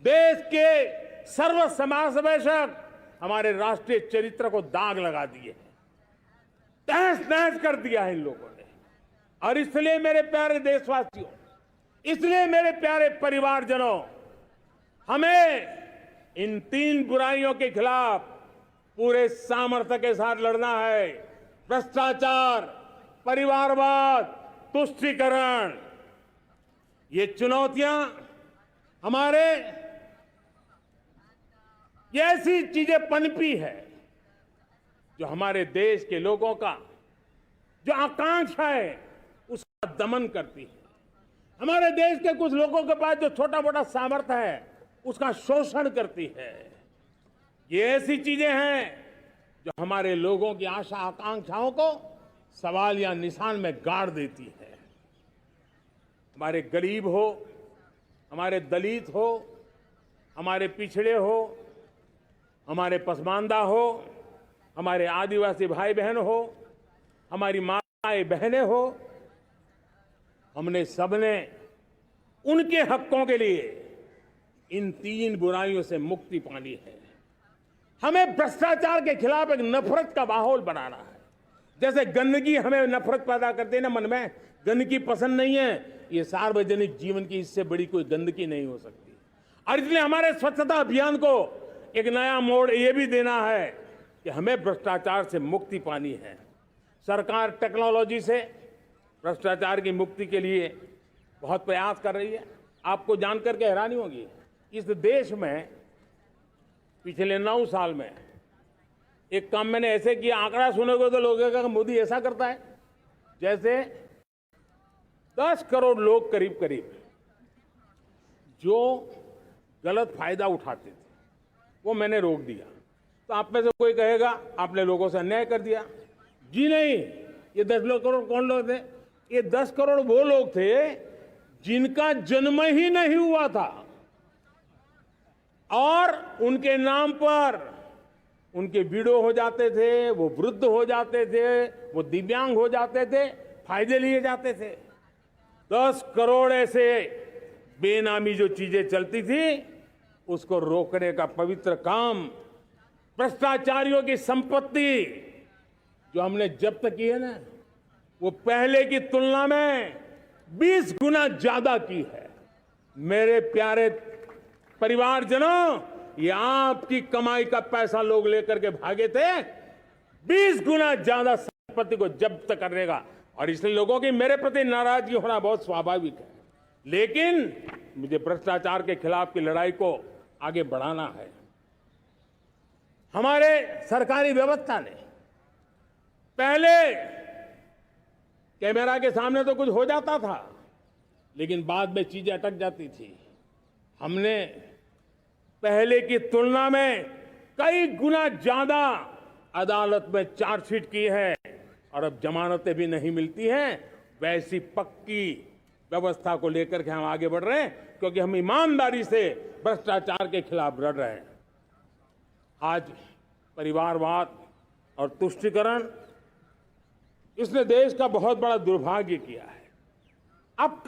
देश के सर्व समावेशक हमारे राष्ट्रीय चरित्र को दाग लगा दिए हैं, तहस नहस कर दिया है इन लोगों ने। और इसलिए मेरे प्यारे देशवासियों, इसलिए मेरे प्यारे परिवारजनों, हमें इन तीन बुराइयों के खिलाफ पूरे सामर्थ्य के साथ लड़ना है। भ्रष्टाचार, परिवारवाद, तुष्टीकरण, ये चुनौतियां हमारे, ये ऐसी चीजें पनपी है जो हमारे देश के लोगों का जो आकांक्षा है उसका दमन करती है। हमारे देश के कुछ लोगों के पास जो छोटा मोटा सामर्थ्य है उसका शोषण करती है। ये ऐसी चीजें हैं जो हमारे लोगों की आशा आकांक्षाओं को सवाल या निशान में गाड़ देती है। हमारे गरीब हो, हमारे दलित हो, हमारे पिछड़े हो, हमारे पसमानदा हो, हमारे आदिवासी भाई बहन हो, हमारी माताएं बहनें हो, हमने सबने उनके हकों के लिए इन तीन बुराइयों से मुक्ति पानी है। हमें भ्रष्टाचार के खिलाफ एक नफरत का माहौल बनाना है। जैसे गंदगी हमें नफरत पैदा करती है ना मन में, गंदगी पसंद नहीं है, ये सार्वजनिक जीवन की इससे बड़ी कोई गंदगी नहीं हो सकती। और इसलिए हमारे स्वच्छता अभियान को एक नया मोड़ ये भी देना है कि हमें भ्रष्टाचार से मुक्ति पानी है। सरकार टेक्नोलॉजी से भ्रष्टाचार की मुक्ति के लिए बहुत प्रयास कर रही है। आपको जानकर के हैरानी होगी, इस देश में पिछले 9 साल में एक काम मैंने ऐसे किया, आंकड़ा सुनोगे तो लोगों का मोदी ऐसा करता है जैसे 10 करोड़ लोग करीब करीब जो गलत फायदा उठाते थे वो मैंने रोक दिया। तो आप में से कोई कहेगा आपने लोगों से अन्याय कर दिया। जी नहीं, ये 10 करोड़ कौन लोग थे? ये 10 करोड़ वो लोग थे जिनका जन्म ही नहीं हुआ था और उनके नाम पर उनके विडो हो जाते थे, वो वृद्ध हो जाते थे, वो दिव्यांग हो जाते थे, फायदे लिए जाते थे। 10 करोड़ ऐसे बेनामी जो चीजें चलती थी उसको रोकने का पवित्र काम, भ्रष्टाचारियों की संपत्ति जो हमने जब्त की है ना, वो पहले की तुलना में 20 गुना ज्यादा की है। मेरे प्यारे परिवारजनों, ये आपकी कमाई का पैसा लोग लेकर के भागे थे। 20 गुना ज्यादा संपत्ति को जब्त करने का, और इसलिए लोगों की मेरे प्रति नाराजगी होना बहुत स्वाभाविक है। लेकिन मुझे भ्रष्टाचार के खिलाफ की लड़ाई को आगे बढ़ाना है। हमारे सरकारी व्यवस्था ने पहले कैमरा के सामने तो कुछ हो जाता था, लेकिन बाद में चीजें अटक जाती थी। हमने पहले की तुलना में कई गुना ज्यादा अदालत में चार्जशीट की है, और अब जमानतें भी नहीं मिलती हैं। वैसी पक्की व्यवस्था को लेकर के हम आगे बढ़ रहे हैं, क्योंकि हम ईमानदारी से भ्रष्टाचार के खिलाफ लड़ रहे हैं। आज परिवारवाद और तुष्टीकरण, इसने देश का बहुत बड़ा दुर्भाग्य किया है। अब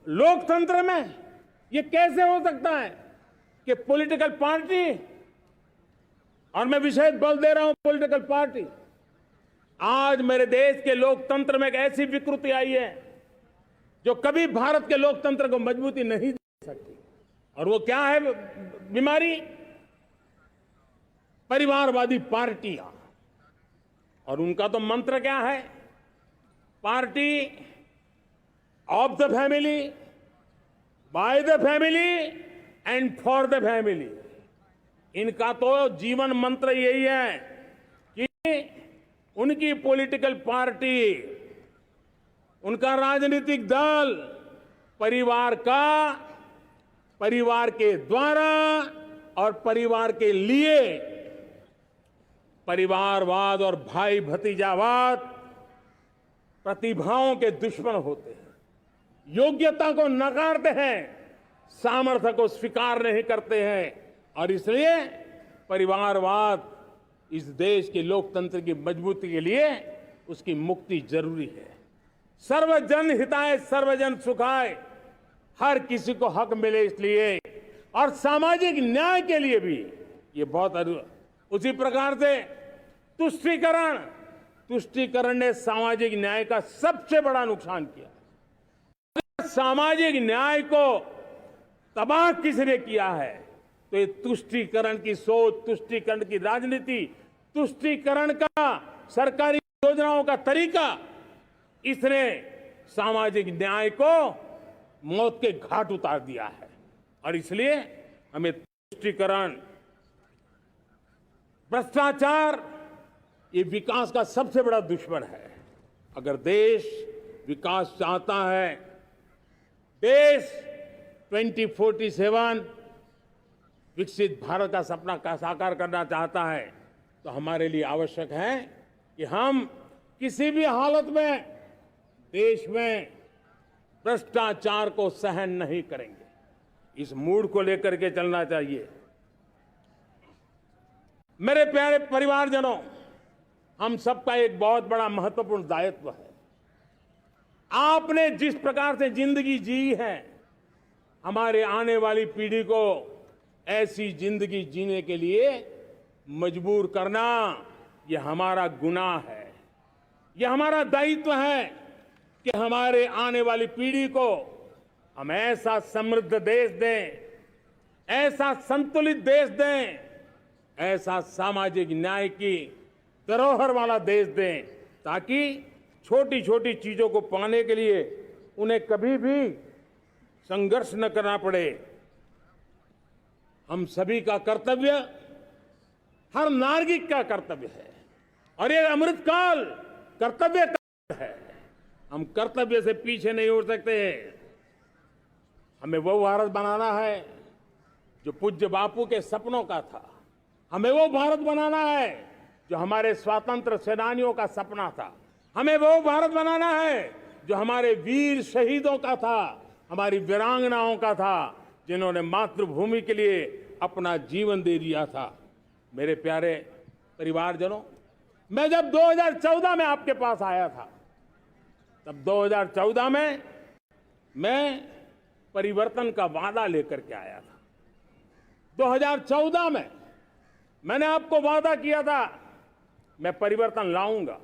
लोकतंत्र में ये कैसे हो सकता है कि पॉलिटिकल पार्टी, और मैं विशेष बल दे रहा हूं पॉलिटिकल पार्टी, आज मेरे देश के लोकतंत्र में एक ऐसी विकृति आई है जो कभी भारत के लोकतंत्र को मजबूती नहीं दे सकती। और वो क्या है बीमारी? परिवारवादी पार्टियां। और उनका तो मंत्र क्या है? Party of the family, by the family and for the family. इनका तो जीवन मंत्र यही है कि उनकी पॉलिटिकल पार्टी, उनका राजनीतिक दल परिवार का, परिवार के द्वारा और परिवार के लिए, परिवारवाद और भाई भतीजावाद प्रतिभाओं के दुश्मन होते हैं, योग्यता को नकारते हैं, सामर्थ्य को स्वीकार नहीं करते हैं। और इसलिए परिवारवाद इस देश के लोकतंत्र की मजबूती के लिए उसकी मुक्ति जरूरी है। सर्वजन हिताय सर्वजन सुखाय, हर किसी को हक मिले इसलिए, और सामाजिक न्याय के लिए भी ये बहुत। उसी प्रकार से तुष्टीकरण ने सामाजिक न्याय का सबसे बड़ा नुकसान किया। सामाजिक न्याय को तबाह किसने किया है? तो ये तुष्टीकरण की सोच, तुष्टीकरण की राजनीति, तुष्टीकरण का सरकारी योजनाओं का तरीका, इसने सामाजिक न्याय को मौत के घाट उतार दिया है। और इसलिए हमें तुष्टीकरण, भ्रष्टाचार, ये विकास का सबसे बड़ा दुश्मन है। अगर देश विकास चाहता है, देश 2047 विकसित भारत का सपना का साकार करना चाहता है, तो हमारे लिए आवश्यक है कि हम किसी भी हालत में देश में भ्रष्टाचार को सहन नहीं करेंगे। इस मूड को लेकर के चलना चाहिए। मेरे प्यारे परिवारजनों, हम सबका एक बहुत बड़ा महत्वपूर्ण दायित्व है। आपने जिस प्रकार से जिंदगी जी है, हमारे आने वाली पीढ़ी को ऐसी जिंदगी जीने के लिए मजबूर करना, यह हमारा गुनाह है। यह हमारा दायित्व है कि हमारे आने वाली पीढ़ी को हम ऐसा समृद्ध देश दें, ऐसा संतुलित देश दें, ऐसा सामाजिक न्याय की धरोहर वाला देश दें, ताकि छोटी छोटी चीजों को पाने के लिए उन्हें कभी भी संघर्ष न करना पड़े। हम सभी का कर्तव्य, हर नागरिक का कर्तव्य है, और ये अमृतकाल कर्तव्य का है। हम कर्तव्य से पीछे नहीं उठ सकते। हमें वो भारत बनाना है जो पूज्य बापू के सपनों का था। हमें वो भारत बनाना है जो हमारे स्वतंत्र सेनानियों का सपना था। हमें वो भारत बनाना है जो हमारे वीर शहीदों का था, हमारी वीरांगनाओं का था, जिन्होंने मातृभूमि के लिए अपना जीवन दे दिया था। मेरे प्यारे परिवारजनों, मैं जब 2014 में आपके पास आया था, तब 2014 में मैं परिवर्तन का वादा लेकर के आया था। 2014 में मैंने आपको वादा किया था, मैं परिवर्तन लाऊंगा।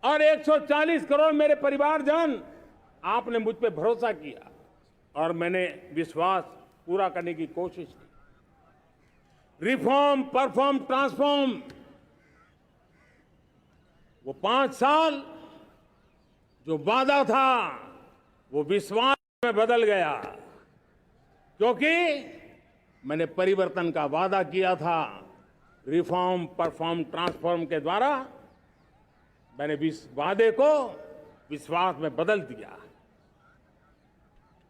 और 140 करोड़ मेरे परिवारजन, आपने मुझ पे भरोसा किया और मैंने विश्वास पूरा करने की कोशिश की। रिफॉर्म, परफॉर्म, ट्रांसफॉर्म, वो 5 साल जो वादा था वो विश्वास में बदल गया, क्योंकि मैंने परिवर्तन का वादा किया था। रिफॉर्म, परफॉर्म, ट्रांसफॉर्म के द्वारा मैंने इस वादे को विश्वास में बदल दिया।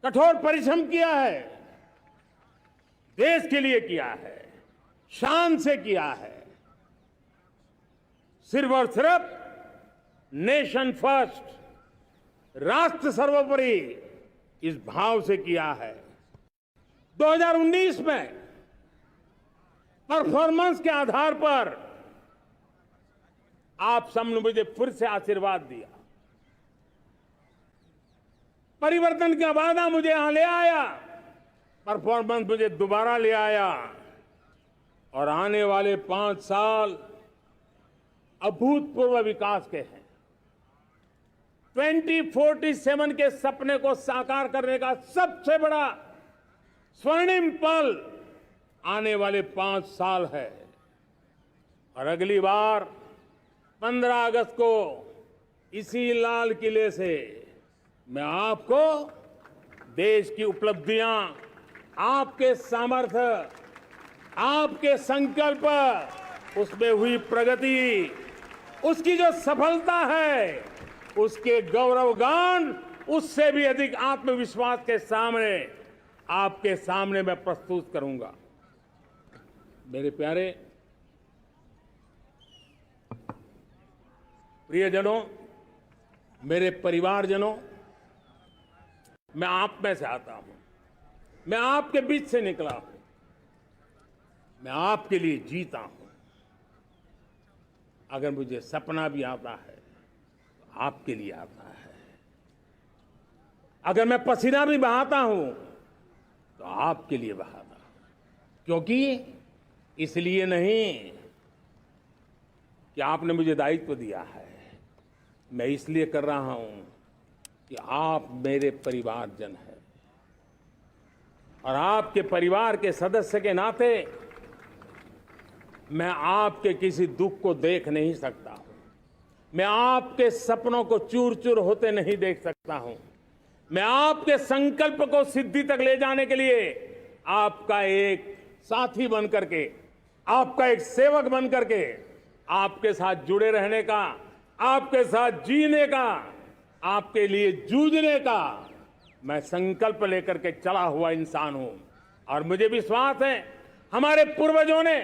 कठोर परिश्रम किया है, देश के लिए किया है, शान से किया है, सिर्फ और सिर्फ नेशन फर्स्ट, राष्ट्र सर्वोपरि, इस भाव से किया है। 2019 में परफॉर्मेंस के आधार पर आप सबने मुझे फिर से आशीर्वाद दिया। परिवर्तन का वादा मुझे यहां ले आया, परफॉर्मेंस मुझे दोबारा ले आया, और आने वाले 5 साल अभूतपूर्व विकास के हैं। 2047 के सपने को साकार करने का सबसे बड़ा स्वर्णिम पल आने वाले 5 साल है। और अगली बार 15 अगस्त को इसी लाल किले से मैं आपको देश की उपलब्धियां, आपके सामर्थ्य, आपके संकल्प, उसमें हुई प्रगति, उसकी जो सफलता है, उसके गौरवगान, उससे भी अधिक आत्मविश्वास के सामने, आपके सामने मैं प्रस्तुत करूंगा। मेरे प्यारे प्रियजनों, मेरे परिवारजनों, मैं आप में से आता हूं, मैं आपके बीच से निकला हूं, मैं आपके लिए जीता हूं। अगर मुझे सपना भी आता है तो आपके लिए आता है। अगर मैं पसीना भी बहाता हूं तो आपके लिए बहाता हूं, क्योंकि इसलिए नहीं कि आपने मुझे दायित्व दिया है, मैं इसलिए कर रहा हूं कि आप मेरे परिवारजन हैं, और आपके परिवार के सदस्य के नाते मैं आपके किसी दुख को देख नहीं सकता हूं, मैं आपके सपनों को चूर चूर होते नहीं देख सकता हूं, मैं आपके संकल्प को सिद्धि तक ले जाने के लिए आपका एक साथी बन करके, आपका एक सेवक बन करके, आपके साथ जुड़े रहने का, आपके साथ जीने का, आपके लिए जूझने का मैं संकल्प लेकर के चला हुआ इंसान हूं। और मुझे विश्वास है हमारे पूर्वजों ने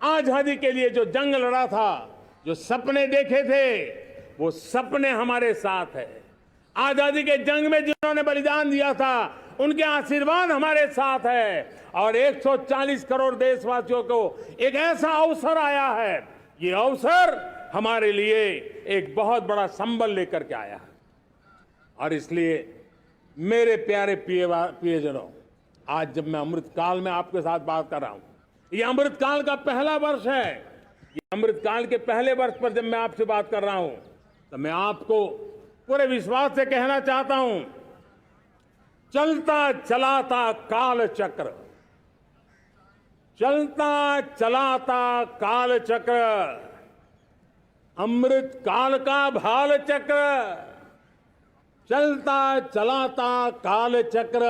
आजादी के लिए जो जंग लड़ा था, जो सपने देखे थे, वो सपने हमारे साथ है। आजादी के जंग में जिन्होंने बलिदान दिया था, उनके आशीर्वाद हमारे साथ है। और 140 करोड़ देशवासियों को एक ऐसा अवसर आया है, ये अवसर हमारे लिए एक बहुत बड़ा संबल लेकर के आया है। और इसलिए मेरे प्यारे प्रियजनों, आज जब मैं अमृतकाल में आपके साथ बात कर रहा हूं, ये अमृतकाल का पहला वर्ष है। ये अमृतकाल के पहले वर्ष पर जब मैं आपसे बात कर रहा हूं, तो मैं आपको पूरे विश्वास से कहना चाहता हूं, चलता चलाता काल चक्र, चलता चलाता काल चक्र, अमृत काल का भाल चक्र, चलता चलाता काल चक्र,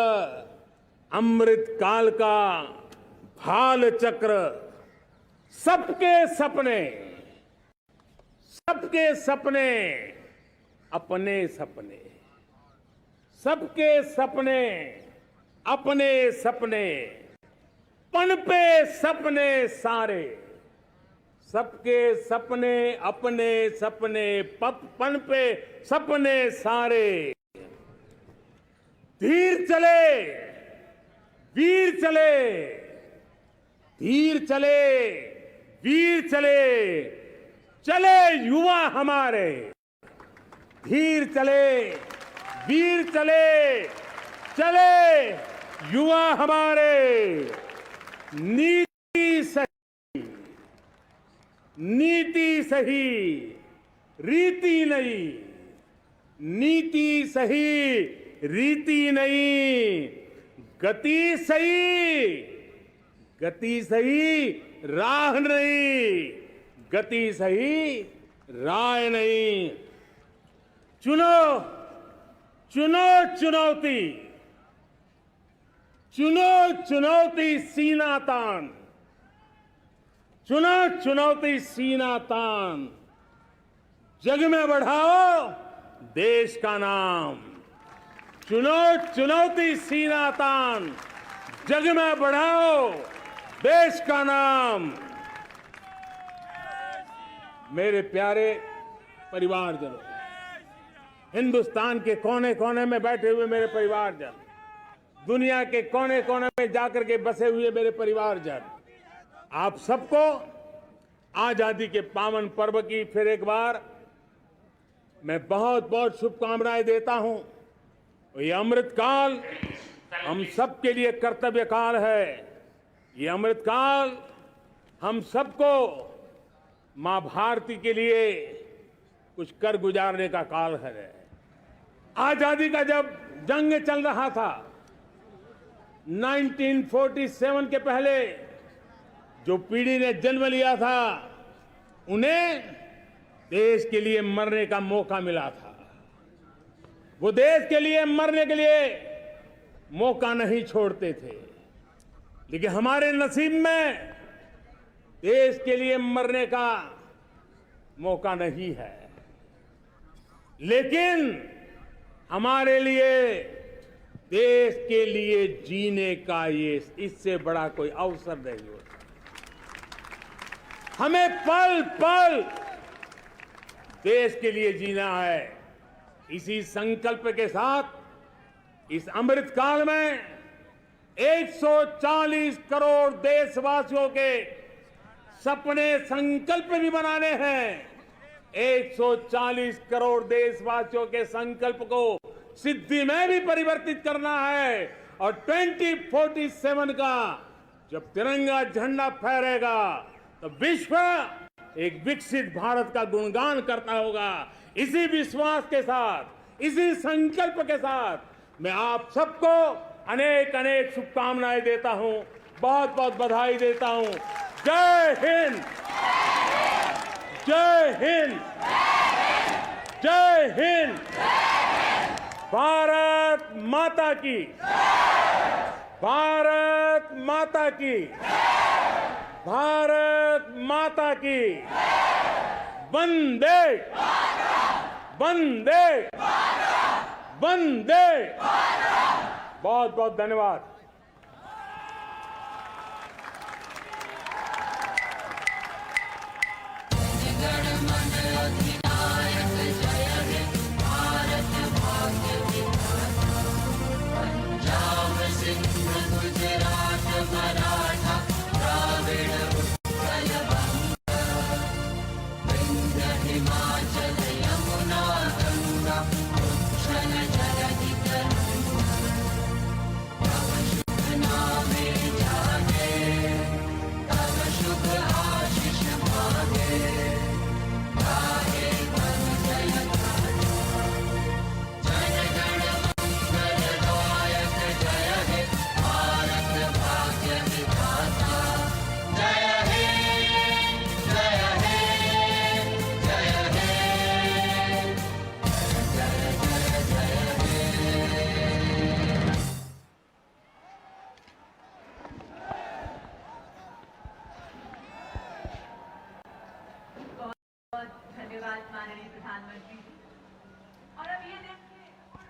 अमृत काल का भाल चक्र, सबके सपने, सबके सपने अपने सपने, सबके सपने अपने सपने, पनपे सपने सारे, सबके सपने अपने सपने, पनपे सपने सारे। धीर चले वीर चले, धीर चले वीर चले, चले युवा हमारे, धीर चले वीर चले, चले युवा हमारे। नीति सही, नीति सही, रीति नहीं, नीति सही, रीति नहीं, गति सही, गति सही, राह नहीं, गति सही, राय नहीं। चुनो, चुनो चुनौती, चुनो चुनौती सीना तान, चुनो चुनौती सीना तान, जग में बढ़ाओ देश का नाम। चुनो चुनौती सीना तान, जग में बढ़ाओ देश का नाम। मेरे प्यारे परिवारजनों, हिंदुस्तान के कोने कोने में बैठे हुए मेरे परिवारजन, दुनिया के कोने कोने में जाकर के बसे हुए मेरे परिवारजन, आप सबको आजादी के पावन पर्व की फिर एक बार मैं बहुत बहुत शुभकामनाएं देता हूं। ये अमृत काल हम सबके लिए कर्तव्य काल है। ये अमृत काल हम सबको मां भारती के लिए कुछ कर गुजारने का काल है। आजादी का जब जंग चल रहा था 1947 के पहले जो पीढ़ी ने जन्म लिया था उन्हें देश के लिए मरने का मौका मिला था। वो देश के लिए मरने के लिए मौका नहीं छोड़ते थे, लेकिन हमारे नसीब में देश के लिए मरने का मौका नहीं है। लेकिन हमारे लिए देश के लिए जीने का ये इससे बड़ा कोई अवसर नहीं होता। हमें पल पल देश के लिए जीना है। इसी संकल्प के साथ इस अमृत काल में 140 करोड़ देशवासियों के सपने संकल्प भी बनाने हैं। 140 करोड़ देशवासियों के संकल्प को सिद्धि में भी परिवर्तित करना है। और 2047 का जब तिरंगा झंडा फहरेगा तो विश्व एक विकसित भारत का गुणगान करता होगा। इसी विश्वास के साथ, इसी संकल्प के साथ मैं आप सबको अनेक अनेक शुभकामनाएं देता हूं, बहुत बहुत बधाई देता हूं। जय हिंद, जय हिंद, जय हिंद। भारत माता की, भारत माता की, भारत माता की। वंदे, वंदे, वंदे। बहुत बहुत धन्यवाद।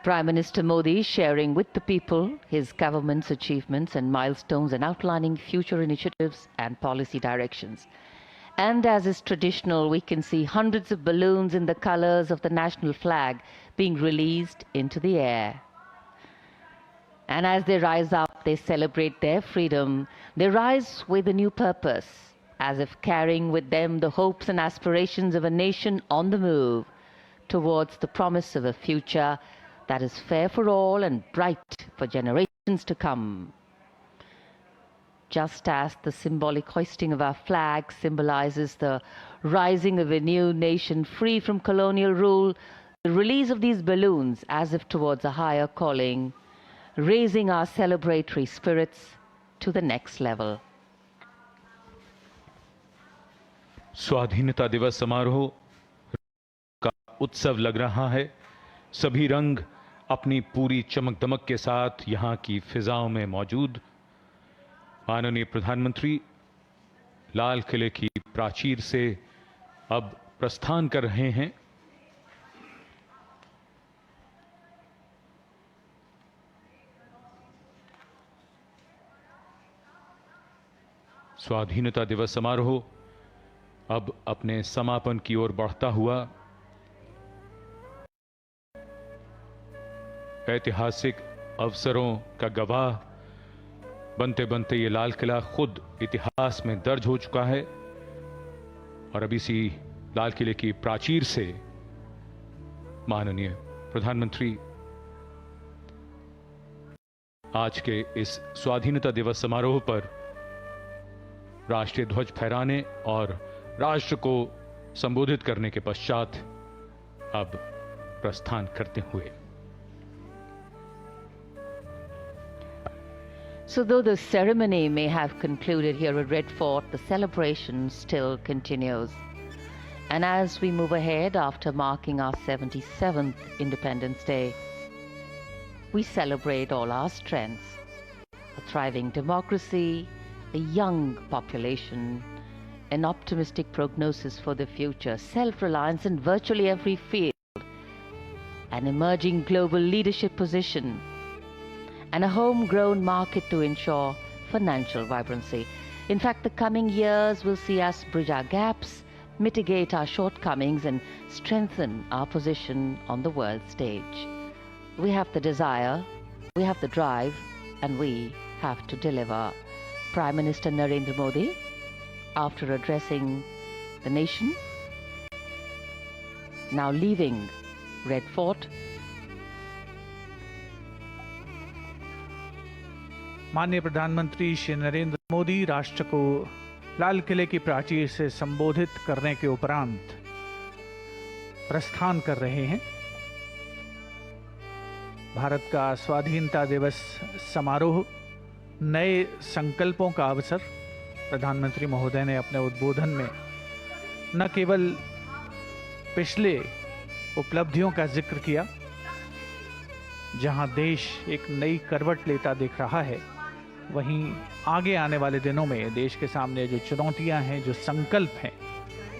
Prime Minister Modi sharing with the people his government's achievements and milestones and outlining future initiatives and policy directions. And as is traditional, we can see hundreds of balloons in the colors of the national flag being released into the air. And as they rise up, they celebrate their freedom. They rise with a new purpose, as if carrying with them the hopes and aspirations of a nation on the move towards the promise of a future that is fair for all and bright for generations to come. just as the symbolic hoisting of our flag symbolizes the rising of a new nation free from colonial rule, the release of these balloons as if towards a higher calling, raising our celebratory spirits to the next level. स्वाधीनता दिवस समारोह का उत्सव लग रहा है। सभी रंग अपनी पूरी चमक दमक के साथ यहां की फिजाओं में मौजूद। माननीय प्रधानमंत्री लाल किले की प्राचीर से अब प्रस्थान कर रहे हैं। स्वाधीनता दिवस समारोह अब अपने समापन की ओर बढ़ता हुआ ऐतिहासिक अवसरों का गवाह बनते बनते ये लाल किला खुद इतिहास में दर्ज हो चुका है और अब इसी लाल किले की प्राचीर से माननीय प्रधानमंत्री आज के इस स्वाधीनता दिवस समारोह पर राष्ट्रीय ध्वज फहराने और राष्ट्र को संबोधित करने के पश्चात अब प्रस्थान करते हुए। So though the ceremony may have concluded here at Red Fort, the celebration still continues. And as we move ahead after marking our 77th Independence Day, we celebrate all our strengths: a thriving democracy, a young population, an optimistic prognosis for the future, self-reliance in virtually every field, an emerging global leadership position, and a homegrown market to ensure financial vibrancy. In fact, the coming years will see us bridge our gaps, mitigate our shortcomings, and strengthen our position on the world stage. We have the desire, we have the drive, and we have to deliver. Prime Minister Narendra Modi, after addressing the nation, now leaving Red Fort, माननीय प्रधानमंत्री श्री नरेंद्र मोदी राष्ट्र को लाल किले की प्राचीर से संबोधित करने के उपरांत प्रस्थान कर रहे हैं। भारत का स्वाधीनता दिवस समारोह नए संकल्पों का अवसर। प्रधानमंत्री महोदय ने अपने उद्बोधन में न केवल पिछले उपलब्धियों का जिक्र किया, जहां देश एक नई करवट लेता दिख रहा है, वहीं आगे आने वाले दिनों में देश के सामने जो चुनौतियां हैं, जो संकल्प हैं,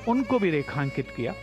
उनको भी रेखांकित किया।